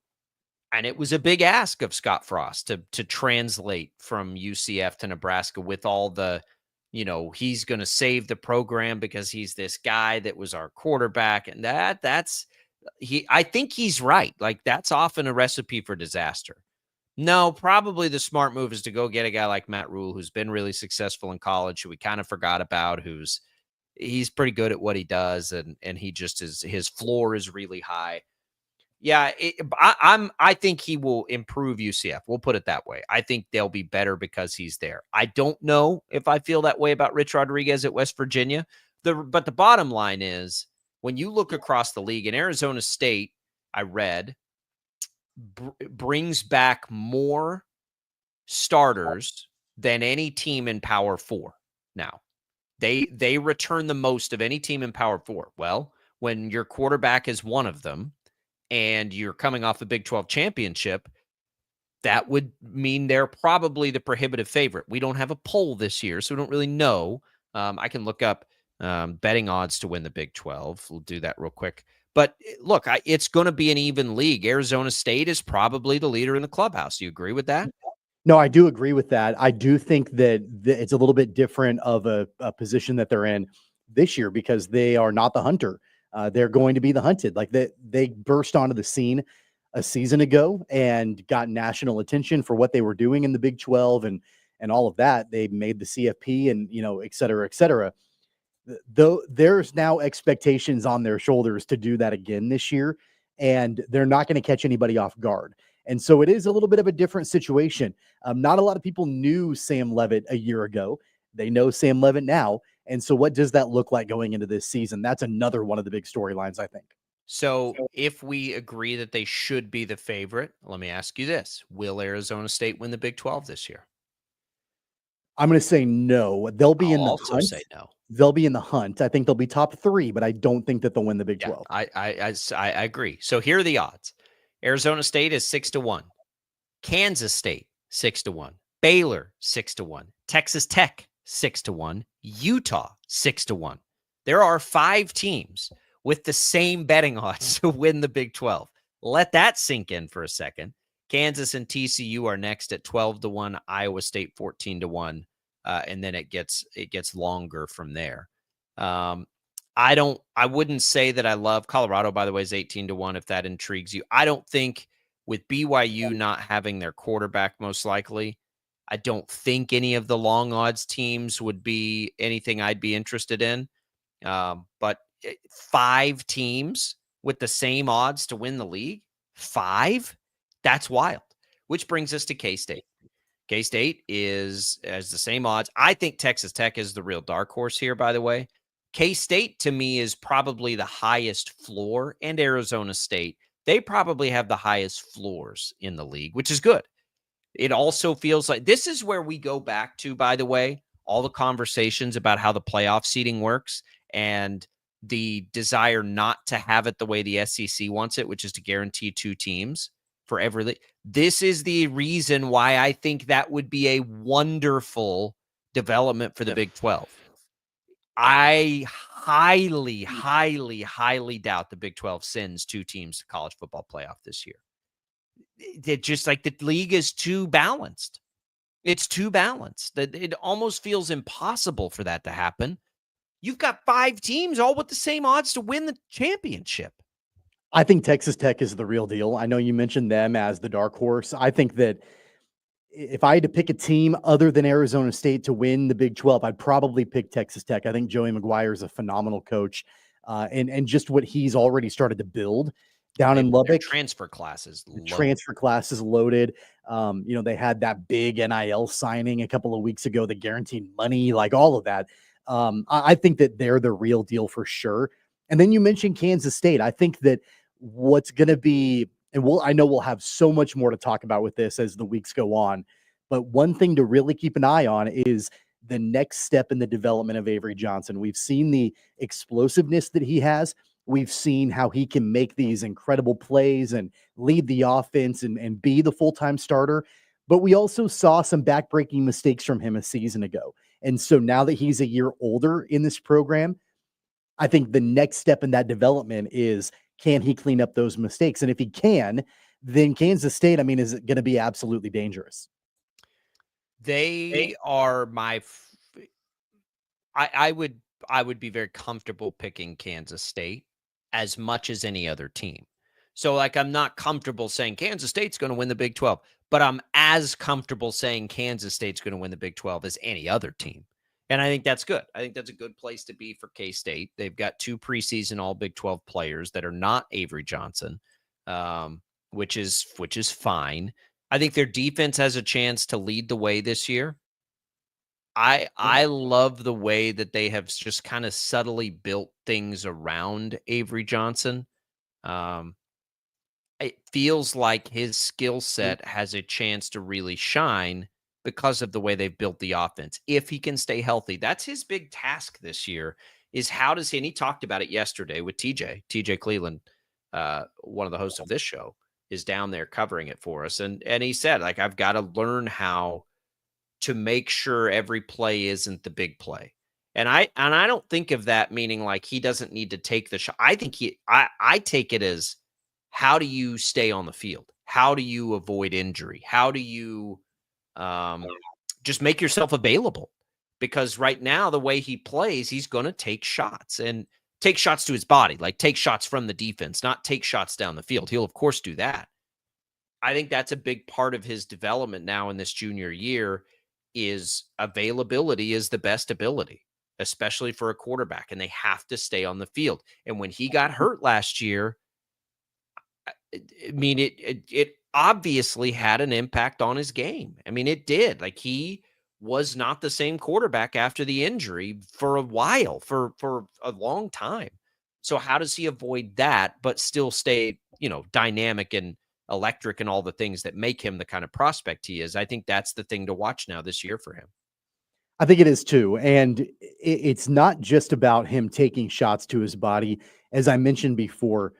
[SPEAKER 9] it was a big ask of Scott Frost to translate from UCF to Nebraska with all the, he's going to save the program because he's this guy that was our quarterback. And I think he's right. Like that's often a recipe for disaster. No, probably the smart move is to go get a guy like Matt Rule, who's been really successful in college, who we kind of forgot about, he's pretty good at what he does. And he just his floor is really high. Yeah, I think he will improve UCF. We'll put it that way. I think they'll be better because he's there. I don't know if I feel that way about Rich Rodriguez at West Virginia. But the bottom line is, when you look across the league, in Arizona State, I read, brings back more starters than any team in Power 4 now. They return the most of any team in Power 4. Well, when your quarterback is one of them, and you're coming off a Big 12 championship, that would mean they're probably the prohibitive favorite. We don't have a poll this year, so we don't really know. I can look up betting odds to win the Big 12. We'll do that real quick. But look, it's going to be an even league. Arizona State is probably the leader in the clubhouse. Do you agree with that?
[SPEAKER 13] No, I do agree with that. I do think that it's a little bit different of a position that they're in this year because they are not the hunter. They're going to be the hunted. Like they burst onto the scene a season ago and got national attention for what they were doing in the Big 12 and all of that. They made the CFP and, et cetera, et cetera. Though there's now expectations on their shoulders to do that again this year, and they're not going to catch anybody off guard. And so it is a little bit of a different situation. Not a lot of people knew Sam Leavitt a year ago. They know Sam Leavitt now. And so what does that look like going into this season? That's another one of the big storylines, I think.
[SPEAKER 9] So if we agree that they should be the favorite, let me ask you this. Will Arizona State win the Big 12 this year?
[SPEAKER 13] I'm going to say no. They'll be in
[SPEAKER 9] I'll
[SPEAKER 13] the
[SPEAKER 9] also
[SPEAKER 13] hunt.
[SPEAKER 9] say no.
[SPEAKER 13] They'll be in the hunt. I think they'll be top 3, but I don't think that they'll win the Big 12.
[SPEAKER 9] I agree. So here are the odds. Arizona State is 6-1. Kansas State 6-1. Baylor 6-1. Texas Tech 6-1. Utah 6-1. There are 5 teams with the same betting odds to win the Big 12. Let that sink in for a second. Kansas and TCU are next at 12-1. Iowa State 14-1. And then it gets longer from there. I wouldn't say that I love Colorado, by the way, is 18-1 if that intrigues you. I don't think with BYU not having their quarterback, most likely, I don't think any of the long odds teams would be anything I'd be interested in. But 5 teams with the same odds to win the league, 5, that's wild. Which brings us to K-State. K-State has the same odds. I think Texas Tech is the real dark horse here, by the way. K-State, to me, is probably the highest floor, and Arizona State. They probably have the highest floors in the league, which is good. It also feels like this is where we go back to, by the way, all the conversations about how the playoff seeding works and the desire not to have it the way the SEC wants it, which is to guarantee 2 teams for every league. This is the reason why I think that would be a wonderful development for the Big 12. I highly, highly, highly doubt the Big 12 sends 2 teams to college football playoff this year. It just like the league is too balanced. It's too balanced that it almost feels impossible for that to happen. You've got 5 teams all with the same odds to win the championship.
[SPEAKER 13] I think Texas Tech is the real deal. I know you mentioned them as the dark horse. I think that if I had to pick a team other than Arizona State to win the Big 12, I'd probably pick Texas Tech. I think Joey McGuire is a phenomenal coach, and just what he's already started to build down in Lubbock.
[SPEAKER 9] Their transfer classes,
[SPEAKER 13] transfer classes loaded. They had that big NIL signing a couple of weeks ago, the guaranteed money, like all of that. I think that they're the real deal for sure. And then you mentioned Kansas State. I think that what's going to be, and I know we'll have so much more to talk about with this as the weeks go on, but one thing to really keep an eye on is the next step in the development of Avery Johnson. We've seen the explosiveness that he has. We've seen how he can make these incredible plays and lead the offense and be the full-time starter. But we also saw some backbreaking mistakes from him a season ago. And so now that he's a year older in this program, I think the next step in that development is, can he clean up those mistakes? And if he can, then Kansas State, is going to be absolutely dangerous.
[SPEAKER 9] They are I would be very comfortable picking Kansas State as much as any other team. So I'm not comfortable saying Kansas State's going to win the Big 12, but I'm as comfortable saying Kansas State's going to win the Big 12 as any other team. And I think that's good. I think that's a good place to be for K-State. They've got 2 preseason all Big 12 players that are not Avery Johnson, which is fine. I think their defense has a chance to lead the way this year. I love the way that they have just kind of subtly built things around Avery Johnson. It feels like his skill set has a chance to really shine because of the way they've built the offense. If he can stay healthy, that's his big task this year, is how does he, and he talked about it yesterday with TJ Cleveland, one of the hosts of this show, is down there covering it for us. And he said, I've got to learn how to make sure every play isn't the big play. And I don't think of that meaning he doesn't need to take the shot. I think I take it as, how do you stay on the field? How do you avoid injury? How do you just make yourself available? Because right now, the way he plays, he's going to take shots and take shots to his body, take shots from the defense, not take shots down the field. He'll, of course, do that. I think that's a big part of his development now in this junior year, is availability is the best ability, especially for a quarterback, and they have to stay on the field. And when he got hurt last year, it obviously had an impact on his game. It did. He was not the same quarterback after the injury for a while, for a long time. So how does he avoid that, but still stay, dynamic and electric and all the things that make him the kind of prospect he is? I think that's the thing to watch now this year for him.
[SPEAKER 13] I think it is too. And it's not just about him taking shots to his body. As I mentioned before,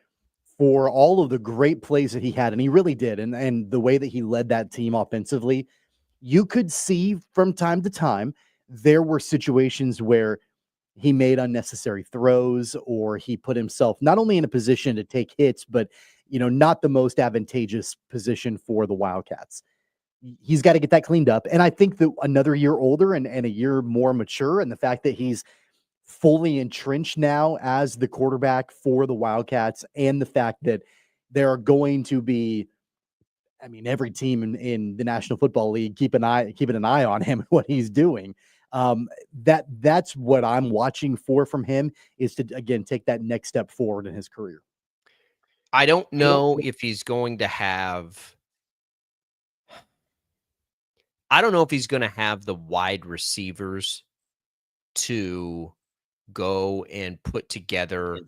[SPEAKER 13] for all of the great plays that he had, and he really did, and the way that he led that team offensively, you could see from time to time there were situations where he made unnecessary throws or he put himself not only in a position to take hits, but not the most advantageous position for the Wildcats. He's got to get that cleaned up. And I think that another year older and a year more mature, and the fact that he's fully entrenched now as the quarterback for the Wildcats, and the fact that there are going to be, every team in the National Football League keeping an eye on him, what he's doing. That's what I'm watching for from him, is to, again, take that next step forward in his career.
[SPEAKER 9] I don't know if he's going to have the wide receivers to go and put together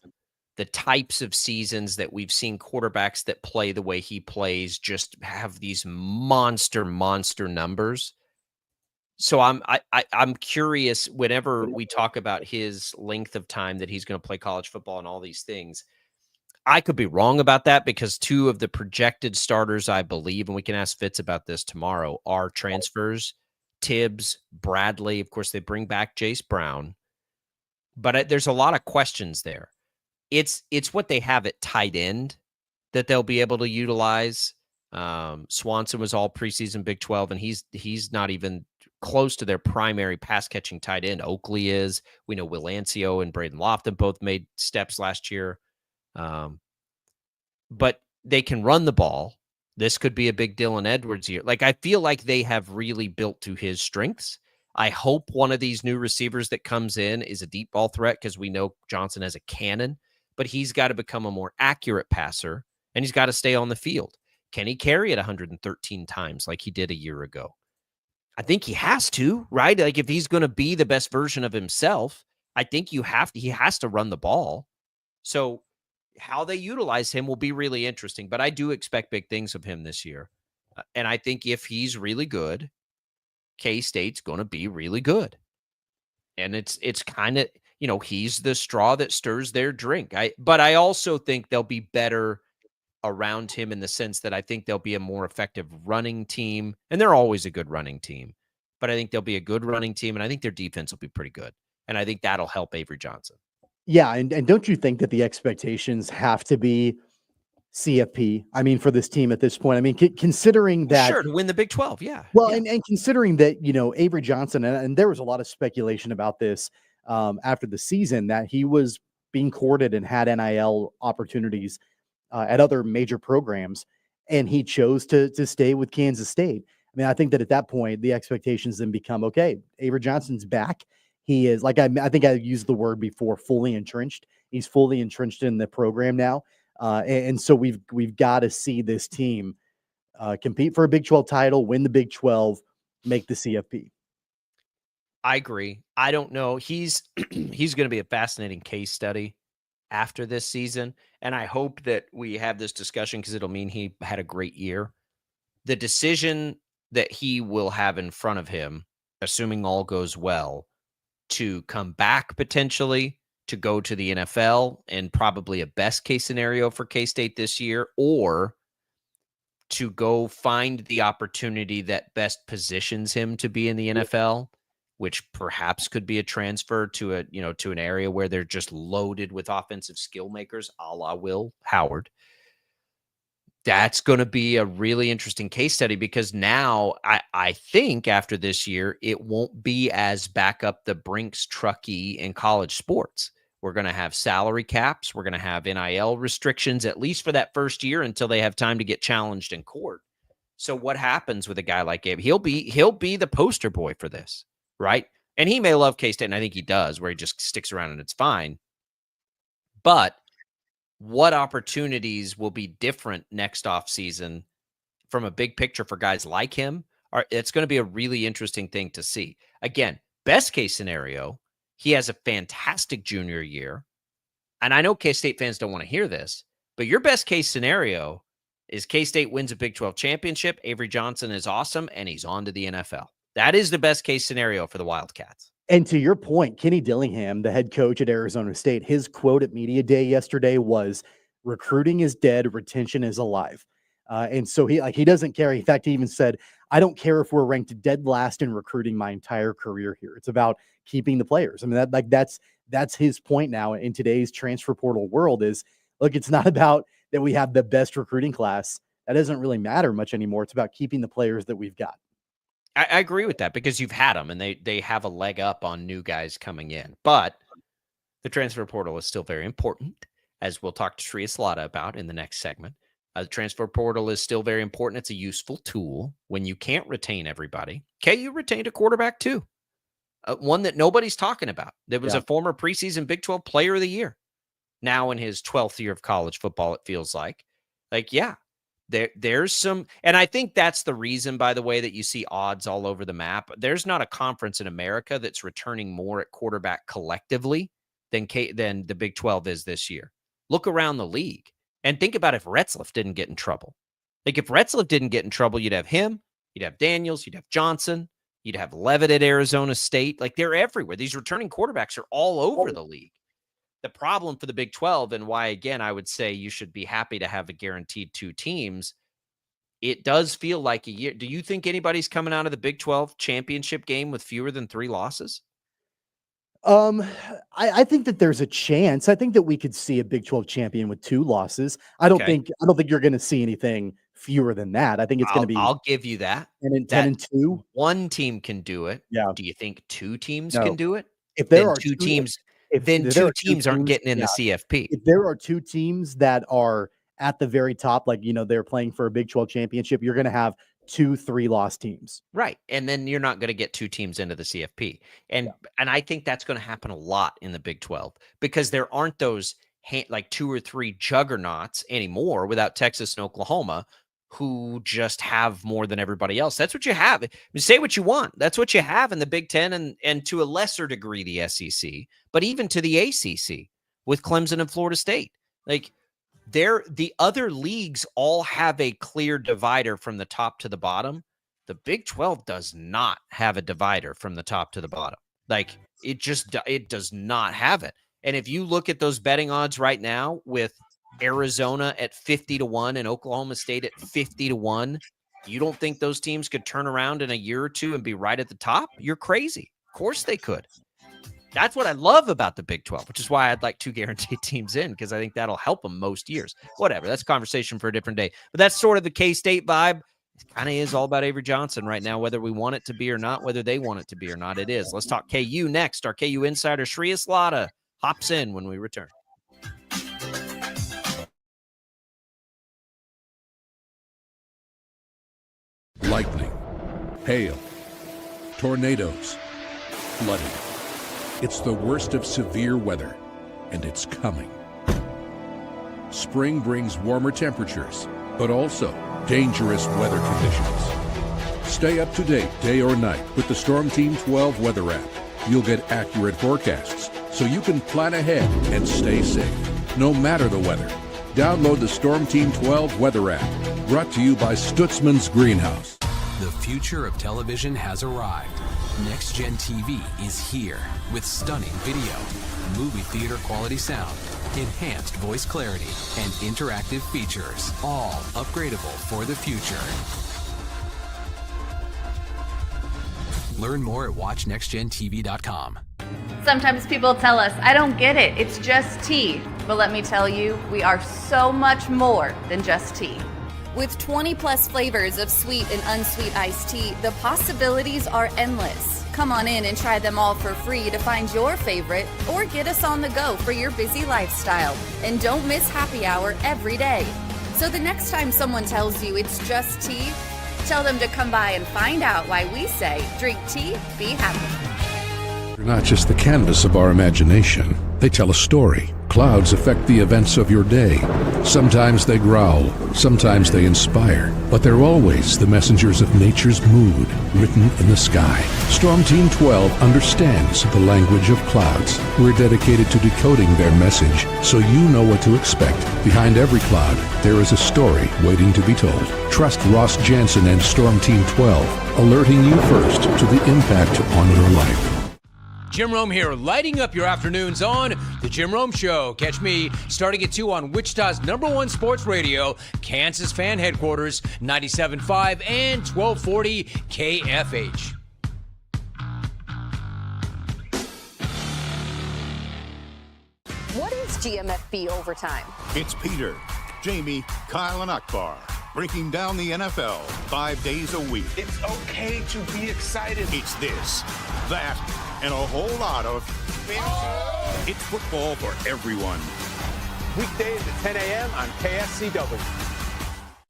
[SPEAKER 9] the types of seasons that we've seen quarterbacks that play the way he plays just have these monster numbers. So I'm curious, whenever we talk about his length of time that he's going to play college football and all these things, I could be wrong about that, because two of the projected starters, I believe, and we can ask Fitz about this tomorrow, are transfers. Tibbs, Bradley, of course, they bring back Jace Brown, but there's a lot of questions there. It's what they have at tight end that they'll be able to utilize. Swanson was all preseason Big 12, and he's not even close to their primary pass catching tight end. Oakley is. We know Will Ancio and Braden Lofton both made steps last year. But they can run the ball. This could be a big Dylan Edwards year. I feel like they have really built to his strengths. I hope one of these new receivers that comes in is a deep ball threat, because we know Johnson has a cannon, but he's got to become a more accurate passer, and he's got to stay on the field. Can he carry it 113 times like he did a year ago? I think he has to, right? If he's going to be the best version of himself, I think he has to run the ball. So how they utilize him will be really interesting, but I do expect big things of him this year. And I think if he's really good, K-State's going to be really good. And it's kind of, he's the straw that stirs their drink. But I also think they'll be better around him, in the sense that I think they'll be a more effective running team, and they're always a good running team, but I think they'll be a good running team, and I think their defense will be pretty good. And I think that'll help Avery Johnson.
[SPEAKER 13] Yeah, and don't you think that the expectations have to be CFP? For this team at this point, considering that,
[SPEAKER 9] sure, to win the Big 12, yeah.
[SPEAKER 13] Well,
[SPEAKER 9] yeah.
[SPEAKER 13] And considering that, Avery Johnson, and there was a lot of speculation about this after the season, that he was being courted and had NIL opportunities at other major programs, and he chose to stay with Kansas State. I think that at that point, the expectations then become, okay, Avery Johnson's back. He is, I think I used the word before, fully entrenched. He's fully entrenched in the program now. And so we've got to see this team compete for a Big 12 title, win the Big 12, make the CFP.
[SPEAKER 9] I agree. I don't know. He's going to be a fascinating case study after this season, and I hope that we have this discussion, because it'll mean he had a great year. The decision that he will have in front of him, assuming all goes well, to come back potentially, to go to the NFL, and probably a best case scenario for K-State this year, or to go find the opportunity that best positions him to be in the NFL, which perhaps could be a transfer to an area where they're just loaded with offensive skill makers, a la Will Howard. That's going to be a really interesting case study, because now I think after this year, it won't be as back up the Brinks trucky in college sports. We're going to have salary caps. We're going to have NIL restrictions, at least for that first year, until they have time to get challenged in court. So what happens with a guy like Gabe? He'll be the poster boy for this, right? And he may love K-State, and I think he does, where he just sticks around and it's fine. But what opportunities will be different next offseason from a big picture for guys like him? It's going to be a really interesting thing to see. Again, best case scenario, he has a fantastic junior year, and I know K-State fans don't want to hear this, but your best case scenario is K-State wins a Big 12 championship, Avery Johnson is awesome, and he's on to the NFL. That is the best case scenario for the Wildcats.
[SPEAKER 13] And to your point, Kenny Dillingham, the head coach at Arizona State, his quote at Media Day yesterday was, "Recruiting is dead, retention is alive." And so he doesn't care. In fact, he even said, "I don't care if we're ranked dead last in recruiting my entire career here. It's about keeping the players." I mean, that's his point now in today's transfer portal world is, look, it's not about that we have the best recruiting class. That doesn't really matter much anymore. It's about keeping the players that we've got.
[SPEAKER 9] I agree with that because you've had them and they have a leg up on new guys coming in. But the transfer portal is still very important, as we'll talk to Shreyas Laddha about in the next segment. The transfer portal is still very important. It's a useful tool when you can't retain everybody. KU retained a quarterback too, one that nobody's talking about. There was a former preseason Big 12 Player of the Year. Now in his 12th year of college football, it feels like there's some, and I think that's the reason, by the way, that you see odds all over the map. There's not a conference in America that's returning more at quarterback collectively than the Big 12 is this year. Look around the league and think about if Retzlaff didn't get in trouble. Like if Retzlaff didn't get in trouble, you'd have him, you'd have Daniels, you'd have Johnson, you'd have Levitt at Arizona State. Like they're everywhere. These returning quarterbacks are all over the league. The problem for the Big 12, and why, again, I would say you should be happy to have a guaranteed 2 teams, it does feel like a year. Do you think anybody's coming out of the Big 12 championship game with fewer than 3 losses?
[SPEAKER 13] I think that there's a chance. I think that we could see a Big 12 champion with 2 losses. I don't think you're going to see anything fewer than that. I think it's going to be.
[SPEAKER 9] I'll give you that.
[SPEAKER 13] 10-2.
[SPEAKER 9] One team can do it.
[SPEAKER 13] Yeah.
[SPEAKER 9] Do you think 2 teams can do it?
[SPEAKER 13] If there
[SPEAKER 9] then
[SPEAKER 13] are
[SPEAKER 9] 2 teams. Then 2 teams aren't getting in the CFP.
[SPEAKER 13] If there are 2 teams that are at the very top, like, they're playing for a Big 12 championship, you're going to have 2 3-loss teams.
[SPEAKER 9] Right. And then you're not going to get 2 teams into the CFP. And I think that's going to happen a lot in the Big 12 because there aren't those like 2 or 3 juggernauts anymore without Texas and Oklahoma who just have more than everybody else. That's what you have. I mean, say what you want. That's what you have in the Big 10 and to a lesser degree the SEC, but even to the ACC with Clemson and Florida State. Like the other leagues all have a clear divider from the top to the bottom. The Big 12 does not have a divider from the top to the bottom. Like it does not have it. And if you look at those betting odds right now with Arizona at 50-1 and Oklahoma State at 50-1, you don't think those teams could turn around in a year or 2 and be right at the top? You're crazy. Of course they could. That's what I love about the Big 12, which is why I'd like 2 guaranteed teams in, because I think that'll help them most years. Whatever. That's a conversation for a different day. But that's sort of the K-State vibe. It kind of is all about Avery Johnson right now, whether we want it to be or not, whether they want it to be or not, it is. Let's talk KU next. Our KU Insider Shreyas Laddha hops in when we return.
[SPEAKER 16] Lightning, hail, tornadoes, flooding. It's the worst of severe weather, and it's coming. Spring brings warmer temperatures, but also dangerous weather conditions. Stay up to date day or night with the Storm Team 12 weather app. You'll get accurate forecasts, so you can plan ahead and stay safe, no matter the weather. Download the Storm Team 12 weather app, brought to you by Stutzman's Greenhouse.
[SPEAKER 17] The future of television has arrived. Next Gen TV is here with stunning video, movie theater quality sound, enhanced voice clarity, and interactive features, all upgradable for the future. Learn more at watchnextgentv.com.
[SPEAKER 18] Sometimes people tell us, I don't get it, it's just tea. But let me tell you, we are so much more than just tea.
[SPEAKER 19] With 20 plus flavors of sweet and unsweet iced tea, the possibilities are endless. Come on in and try them all for free to find your favorite or get us on the go for your busy lifestyle. And don't miss happy hour every day. So the next time someone tells you it's just tea, tell them to come by and find out why we say drink tea, be happy.
[SPEAKER 16] They're not just the canvas of our imagination. They tell a story, Clouds affect the events of your day. Sometimes they growl, sometimes they inspire, but they're always the messengers of nature's mood written in the sky. Storm Team 12 understands the language of clouds. We're dedicated to decoding their message so you know what to expect. Behind every cloud, there is a story waiting to be told. Trust Ross Jansen and Storm Team 12, alerting you first to the impact on your life.
[SPEAKER 20] Jim Rome here, lighting up your afternoons on The Jim Rome Show. Catch me starting at 2 on Wichita's #1 sports radio, Kansas Fan Headquarters, 97.5 and 1240 KFH.
[SPEAKER 1] What is GMFB overtime?
[SPEAKER 22] It's Peter, Jamie, Kyle, and Akbar breaking down the NFL 5 days a week.
[SPEAKER 23] It's okay to be excited.
[SPEAKER 22] It's this, that, and a whole lot of It's football for everyone.
[SPEAKER 23] Weekdays at 10 a.m. on KSCW.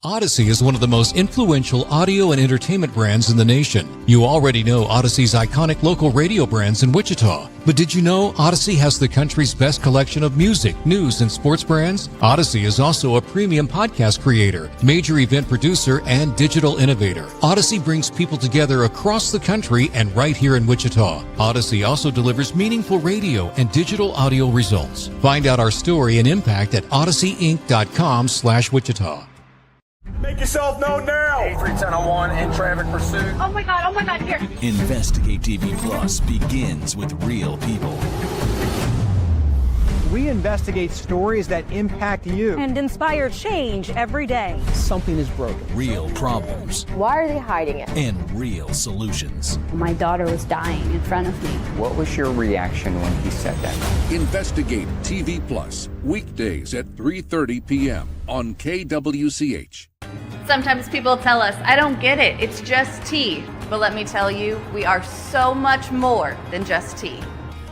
[SPEAKER 4] Odyssey is one of the most influential audio and entertainment brands in the nation. You already know Odyssey's iconic local radio brands in Wichita. But did you know Odyssey has the country's best collection of music, news, and sports brands? Odyssey is also a premium podcast creator, major event producer, and digital innovator. Odyssey brings people together across the country and right here in Wichita. Odyssey also delivers meaningful radio and digital audio results. Find out our story and impact at odysseyinc.com/Wichita.
[SPEAKER 24] Make yourself known now.
[SPEAKER 23] 83101 in traffic pursuit.
[SPEAKER 19] Oh my God, here.
[SPEAKER 25] Investigate TV Plus begins with real people.
[SPEAKER 26] We investigate stories that impact you.
[SPEAKER 21] And inspire change every day.
[SPEAKER 26] Something is broken.
[SPEAKER 25] Real problems.
[SPEAKER 1] Why are they hiding it?
[SPEAKER 25] And real solutions.
[SPEAKER 19] My daughter was dying in front of me.
[SPEAKER 3] What was your reaction when he said that?
[SPEAKER 16] Investigate TV Plus, weekdays at 3:30 p.m. on KWCH.
[SPEAKER 18] Sometimes people tell us, I don't get it, it's just tea. But let me tell you, we are so much more than just tea.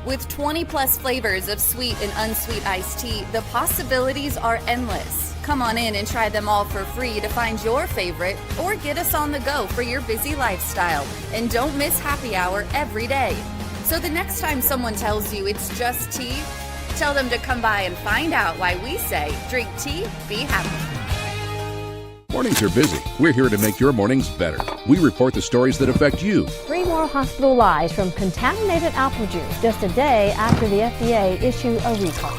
[SPEAKER 19] With 20 plus flavors of sweet and unsweet iced tea, the possibilities are endless. Come on in and try them all for free to find your favorite or get us on the go for your busy lifestyle. And don't miss happy hour every day. So the next time someone tells you it's just tea, tell them to come by and find out why we say drink tea, be happy.
[SPEAKER 16] Mornings are busy. We're here to make your mornings better. We report the stories that affect you.
[SPEAKER 21] 3 more hospitalized from contaminated apple juice just a day after the FDA issued a recall.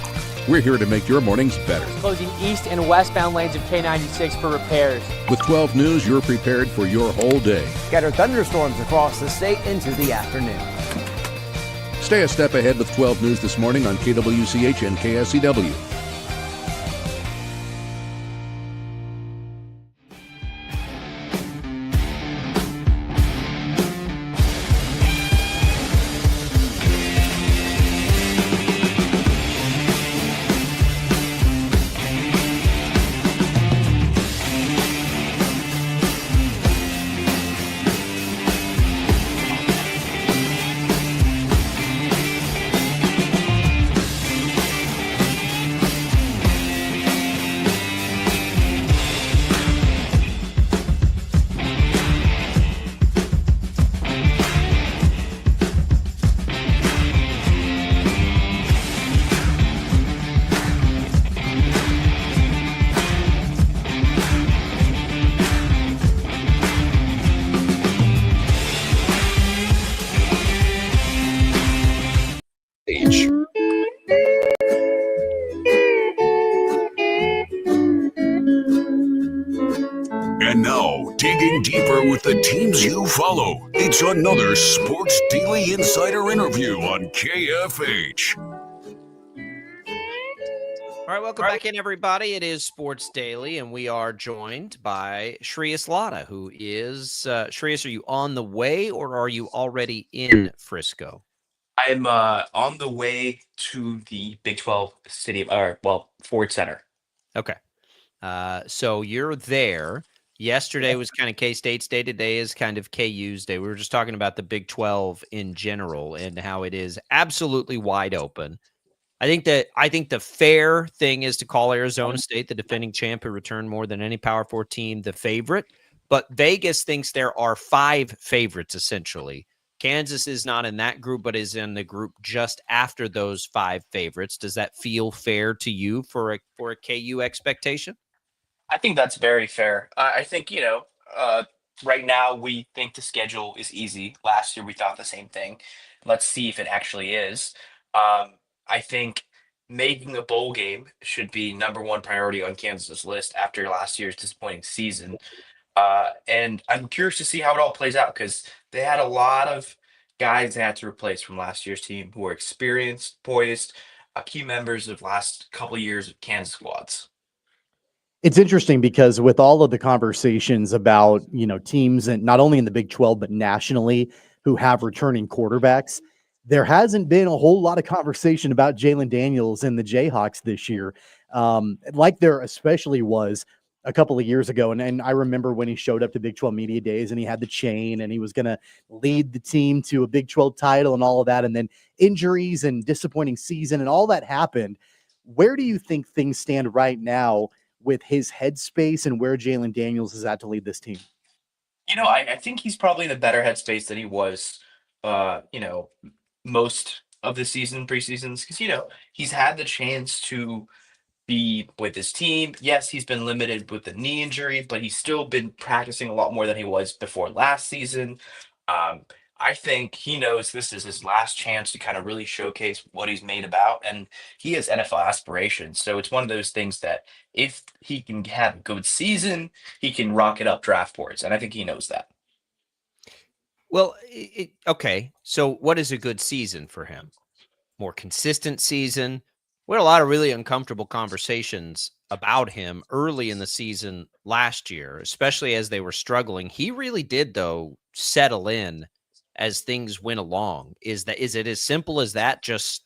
[SPEAKER 16] We're here to make your mornings better.
[SPEAKER 27] Closing east and westbound lanes of K96 for repairs.
[SPEAKER 16] With 12 News, you're prepared for your whole day.
[SPEAKER 2] Scatter thunderstorms across the state into the afternoon.
[SPEAKER 16] Stay a step ahead with 12 News this morning on KWCH and KSCW.
[SPEAKER 8] And now, digging deeper with the teams you follow, it's another Sports Daily Insider interview on KFH.
[SPEAKER 9] All right, welcome back in, everybody. It is Sports Daily, and we are joined by Shreyas Laddha, who is, Shreyas, are you on the way or are you already in Frisco?
[SPEAKER 5] I'm on the way to the Big 12 Ford Center.
[SPEAKER 9] Okay. So you're there. Yesterday was kind of K-State's day. Today is kind of KU's day. We were just talking about the Big 12 in general and how it is absolutely wide open. I think the fair thing is to call Arizona State, the defending champ who returned more than any Power 4 team, the favorite. But Vegas thinks there are 5 favorites, essentially, Kansas is not in that group, but is in the group just after those 5 favorites. Does that feel fair to you for a KU expectation?
[SPEAKER 5] I think that's very fair. I think, right now we think the schedule is easy. Last year we thought the same thing. Let's see if it actually is. I think making a bowl game should be number one priority on Kansas's list after last year's disappointing season. And I'm curious to see how it all plays out because they had a lot of guys they had to replace from last year's team who were experienced, poised, key members of last couple of years of Kansas squads.
[SPEAKER 13] It's interesting because with all of the conversations about, teams and not only in the Big 12, but nationally who have returning quarterbacks, there hasn't been a whole lot of conversation about Jalen Daniels and the Jayhawks this year. Like there especially was a couple of years ago. And I remember when he showed up to Big 12 Media Days and he had the chain and he was going to lead the team to a Big 12 title and all of that. And then injuries and disappointing season and all that happened. Where do you think things stand right now with his headspace and where Jalen Daniels is at to lead this team?
[SPEAKER 5] I think he's probably in a better headspace than he was, most of the season, preseasons, because, he's had the chance to be with his team. Yes, he's been limited with the knee injury, but he's still been practicing a lot more than he was before last season. Um, I think he knows this is his last chance to kind of really showcase what he's made about, and he has NFL aspirations. So it's one of those things that if he can have a good season, he can rocket up draft boards, and I think he knows that.
[SPEAKER 9] Well, okay. So what is a good season for him? More consistent season? We had a lot of really uncomfortable conversations about him early in the season last year, especially as they were struggling. He really did, though, settle in as things went along. Is it as simple as that? Just,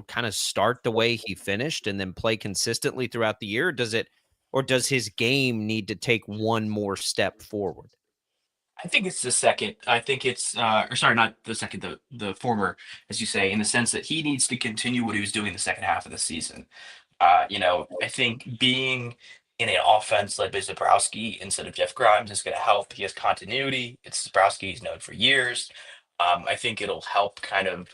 [SPEAKER 9] kind of start the way he finished and then play consistently throughout the year? Or does his game need to take one more step forward?
[SPEAKER 5] I think it's the second. I think it's, or sorry, not the second, the former, as you say, in the sense that he needs to continue what he was doing the second half of the season. I think being in an offense led by Zabrowski instead of Jeff Grimes is going to help. He has continuity. It's Zabrowski he's known for years. I think it'll help kind of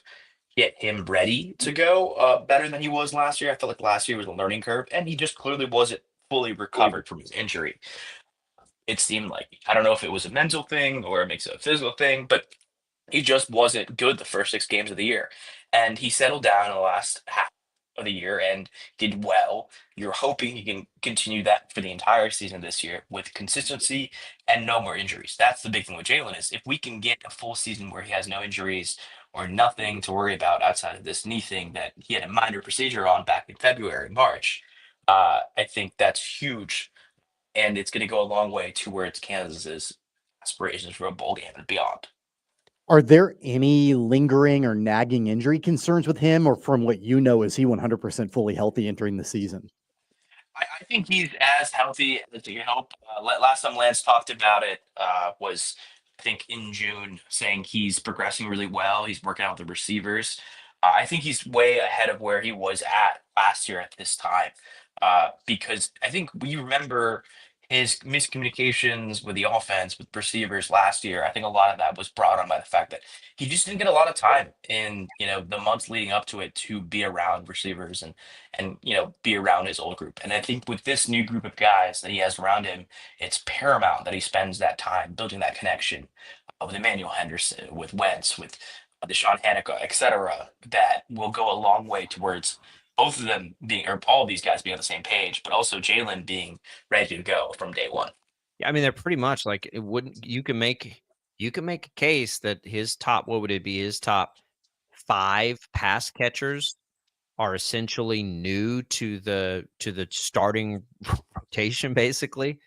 [SPEAKER 5] get him ready to go better than he was last year. I felt like last year was a learning curve, and he just clearly wasn't fully recovered from his injury. It seemed like I don't know if it was a mental thing or it makes it a physical thing, but he just wasn't good the first 6 games of the year. And he settled down in the last half of the year and did well. You're hoping he can continue that for the entire season this year with consistency and no more injuries. That's the big thing with Jalen is if we can get a full season where he has no injuries or nothing to worry about outside of this knee thing that he had a minor procedure on back in February, March. I think that's huge, and it's going to go a long way towards Kansas's aspirations for a bowl game and beyond.
[SPEAKER 13] Are there any lingering or nagging injury concerns with him, or from what you know, is he 100% fully healthy entering the season?
[SPEAKER 5] I think he's as healthy as he can help. Last time Lance talked about it was, I think, in June, saying he's progressing really well. He's working out with the receivers. I think he's way ahead of where he was at last year at this time because I think we remember his miscommunications with the offense with receivers last year. I think a lot of that was brought on by the fact that he just didn't get a lot of time in the months leading up to it to be around receivers and be around his old group. And I think with this new group of guys that he has around him, it's paramount that he spends that time building that connection with Emmanuel Henderson, with Wentz, with Deshaun Hanukkah, etc. That will go a long way towards both of them being, or all of these guys being on the same page, but also Jalen being ready to go from day one.
[SPEAKER 9] Yeah, I mean they're pretty much like it wouldn't. You can make a case that his top, what would it be? His top 5 pass catchers are essentially new to the starting rotation, basically.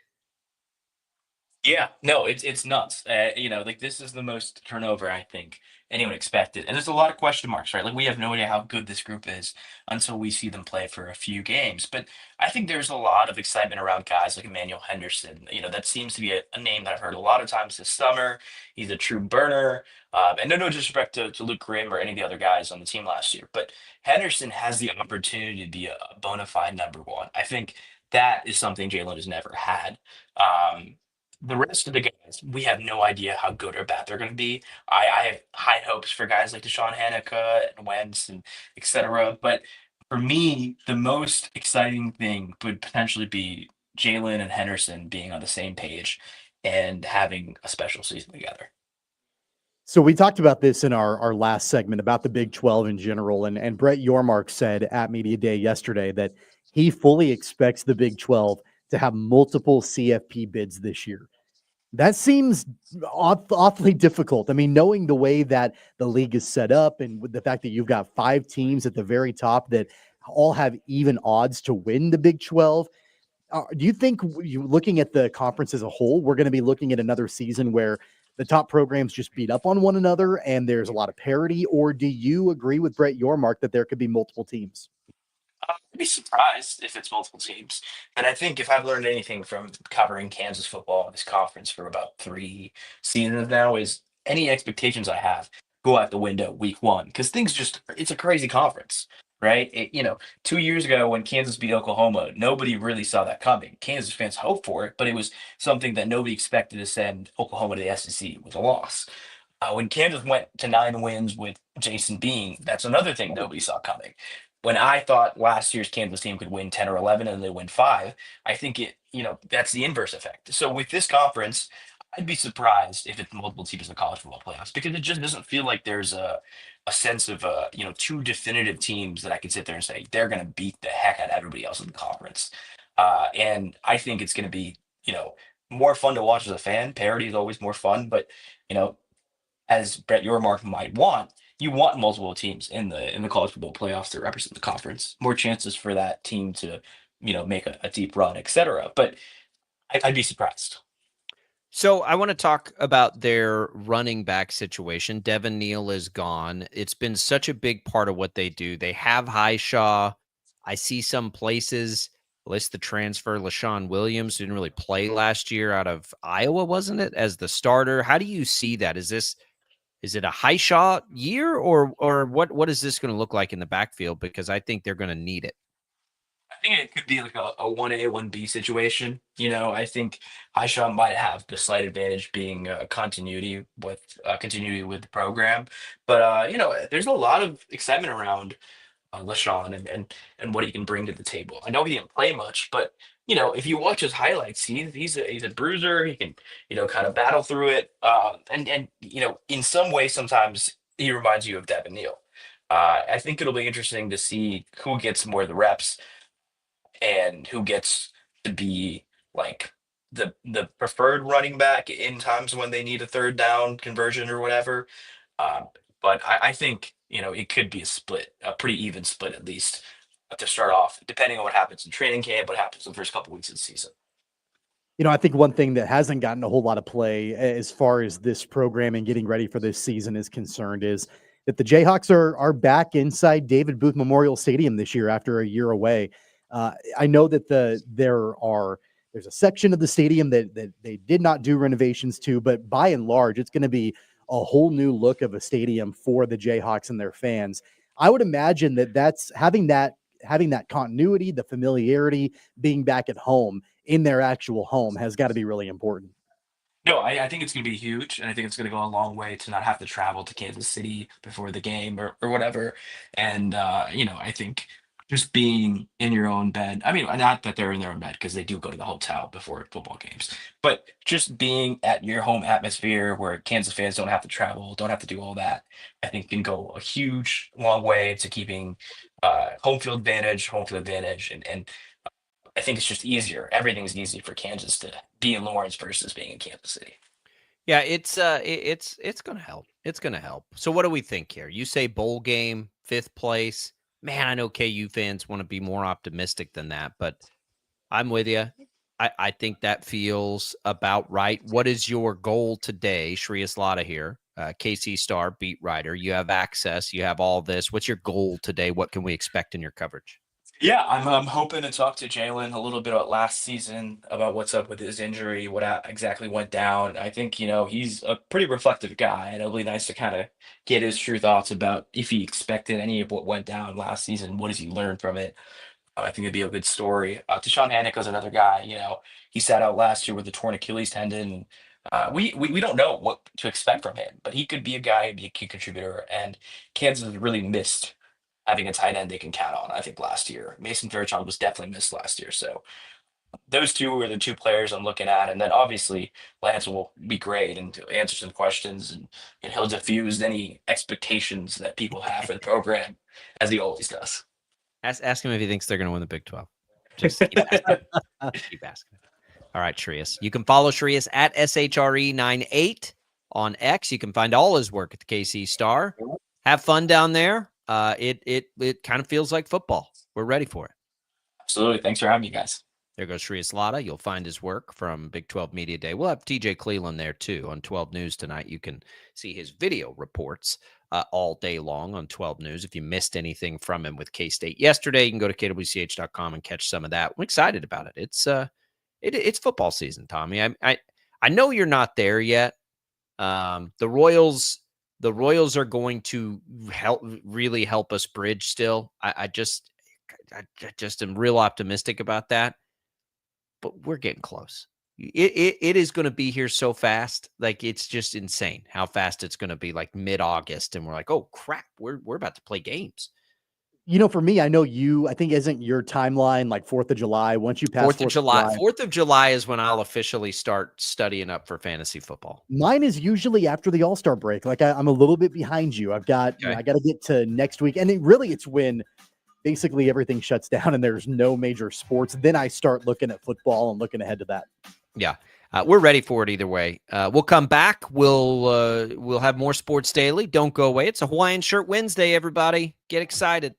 [SPEAKER 5] Yeah, no, it's nuts. Like this is the most turnover I think anyone expected, and there's a lot of question marks, right? Like we have no idea how good this group is until we see them play for a few games. But I think there's a lot of excitement around guys like Emmanuel Henderson. That seems to be a name that I've heard a lot of times this summer. He's a true burner, and no disrespect to Luke Grimm or any of the other guys on the team last year, but Henderson has the opportunity to be a bona fide number one. I think that is something Jalen has never had. The rest of the guys, we have no idea how good or bad they're going to be. I have high hopes for guys like Deshaun Haneke and Wentz and et cetera. But for me, the most exciting thing would potentially be Jalen and Henderson being on the same page and having a special season together.
[SPEAKER 13] So we talked about this in our last segment about the Big 12 in general, and Brett Yormark said at Media Day yesterday that he fully expects the Big 12 to have multiple CFP bids this year. That seems awfully difficult. I mean, knowing the way that the league is set up and with the fact that you've got 5 teams at the very top that all have even odds to win the Big 12, do you think, looking at the conference as a whole, we're going to be looking at another season where the top programs just beat up on one another and there's a lot of parity? Or do you agree with Brett Yormark that there could be multiple teams?
[SPEAKER 5] I'd be surprised if it's multiple teams. And I think if I've learned anything from covering Kansas football, this conference for about 3 seasons now, is any expectations I have go out the window week one because things just, it's a crazy conference, right? 2 years ago when Kansas beat Oklahoma, nobody really saw that coming. Kansas fans hoped for it, but it was something that nobody expected to send Oklahoma to the SEC with a loss. When Kansas went to 9 wins with Jason Bean, that's another thing nobody saw coming. When I thought last year's Kansas team could win 10 or 11 and they win 5, I think that's the inverse effect. So with this conference, I'd be surprised if it's multiple teams in the college football playoffs because it just doesn't feel like there's a sense of 2 definitive teams that I could sit there and say they're going to beat the heck out of everybody else in the conference. And I think it's going to be more fun to watch as a fan. Parity is always more fun, but you know as Brett Yormark might want, you want multiple teams in the college football playoffs to represent the conference. More chances for that team to, make a deep run, et cetera. But I'd be surprised.
[SPEAKER 9] So I want to talk about their running back situation. Devin Neal is gone. It's been such a big part of what they do. They have Highshaw. I see some places list the transfer LaShawn Williams, who didn't really play last year out of Iowa, wasn't it, as the starter? How do you see that? Is it a Highshaw year or what is this going to look like in the backfield? Because I think they're going to need it.
[SPEAKER 5] I think it could be like a 1A, 1B situation. I think Aisha might have the slight advantage being continuity with the program. But there's a lot of excitement around LaShawn and what he can bring to the table. I know he didn't play much, but if you watch his highlights, he's a bruiser. He can kind of battle through it. And in some ways, sometimes he reminds you of Devin Neal. I think it'll be interesting to see who gets more of the reps and who gets to be like the preferred running back in times when they need a third down conversion or whatever. But I think it could be a split, a pretty even split at least to start off, depending on what happens in training camp, what happens in the first couple weeks of the season.
[SPEAKER 13] I think one thing that hasn't gotten a whole lot of play as far as this program and getting ready for this season is concerned is that the Jayhawks are back inside David Booth Memorial Stadium this year after a year away. I know that there's a section of the stadium that they did not do renovations to, but by and large, it's going to be a whole new look of a stadium for the Jayhawks and their fans. I would imagine that's having that continuity, the familiarity, being back at home in their actual home has got to be really important.
[SPEAKER 5] No, I think it's going to be huge, and I think it's going to go a long way to not have to travel to Kansas City before the game or whatever. And I think just being in your own bed. I mean, not that they're in their own bed because they do go to the hotel before football games, but just being at your home atmosphere where Kansas fans don't have to travel, don't have to do all that, I think can go a huge, long way to keeping home field advantage, and I think it's just easier. Everything's easy for Kansas to be in Lawrence versus being in Kansas City.
[SPEAKER 9] Yeah, it's going to help. It's going to help. So what do we think here? You say bowl game, 5th place. Man, I know KU fans want to be more optimistic than that, but I'm with you. I think that feels about right. What is your goal today? Shreyas Laddha here, KC Star beat writer. You have access. You have all this. What's your goal today? What can we expect in your coverage?
[SPEAKER 5] Yeah, I'm hoping to talk to Jalen a little bit about last season, about what's up with his injury, what exactly went down. I think, he's a pretty reflective guy, and it'll be nice to kind of get his true thoughts about if he expected any of what went down last season, what does he learn from it? I think it'd be a good story. Deshaun Hannick another guy. He sat out last year with a torn Achilles tendon. And, we don't know what to expect from him, but he could be a guy, be a key contributor. And Kansas has really missed having a tight end they can count on. I think last year, Mason Fairchild was definitely missed last year. So those two are the two players I'm looking at, and then obviously Lance will be great and to answer some questions, and he'll diffuse any expectations that people have for the program, as he always does.
[SPEAKER 9] Ask him if he thinks they're going to win the Big 12. Just keep asking. Just keep asking. All right, Shreyas. You can follow Shreyas at SHRE98 on X. You can find all his work at the KC Star. Have fun down there. It kind of feels like football. We're ready for it.
[SPEAKER 5] Absolutely. Thanks for having me, guys.
[SPEAKER 9] There goes Shreyas Laddha. You'll find his work from Big 12 Media Day. We'll have TJ Cleveland there, too, on 12 News tonight. You can see his video reports all day long on 12 News. If you missed anything from him with K-State yesterday, you can go to kwch.com and catch some of that. I'm excited about it. It's football season, Tommy. I know you're not there yet. The Royals are going to really help us bridge still. I just am real optimistic about that. But we're getting close. It is going to be here so fast. Like, it's just insane how fast it's going to be, like mid-August. And we're like, oh, crap, we're about to play games.
[SPEAKER 13] For me, I think isn't your timeline like 4th of July? Once you pass
[SPEAKER 9] 4th of July. 4th of July is when I'll officially start studying up for fantasy football.
[SPEAKER 13] Mine is usually after the All-Star break. Like, I'm a little bit behind you. I've got, I got to get to next week. And it's when basically everything shuts down and there's no major sports. Then I start looking at football and looking ahead to that.
[SPEAKER 9] Yeah. We're ready for it either way. We'll come back. We'll have more Sports Daily. Don't go away. It's a Hawaiian Shirt Wednesday, everybody. Get excited.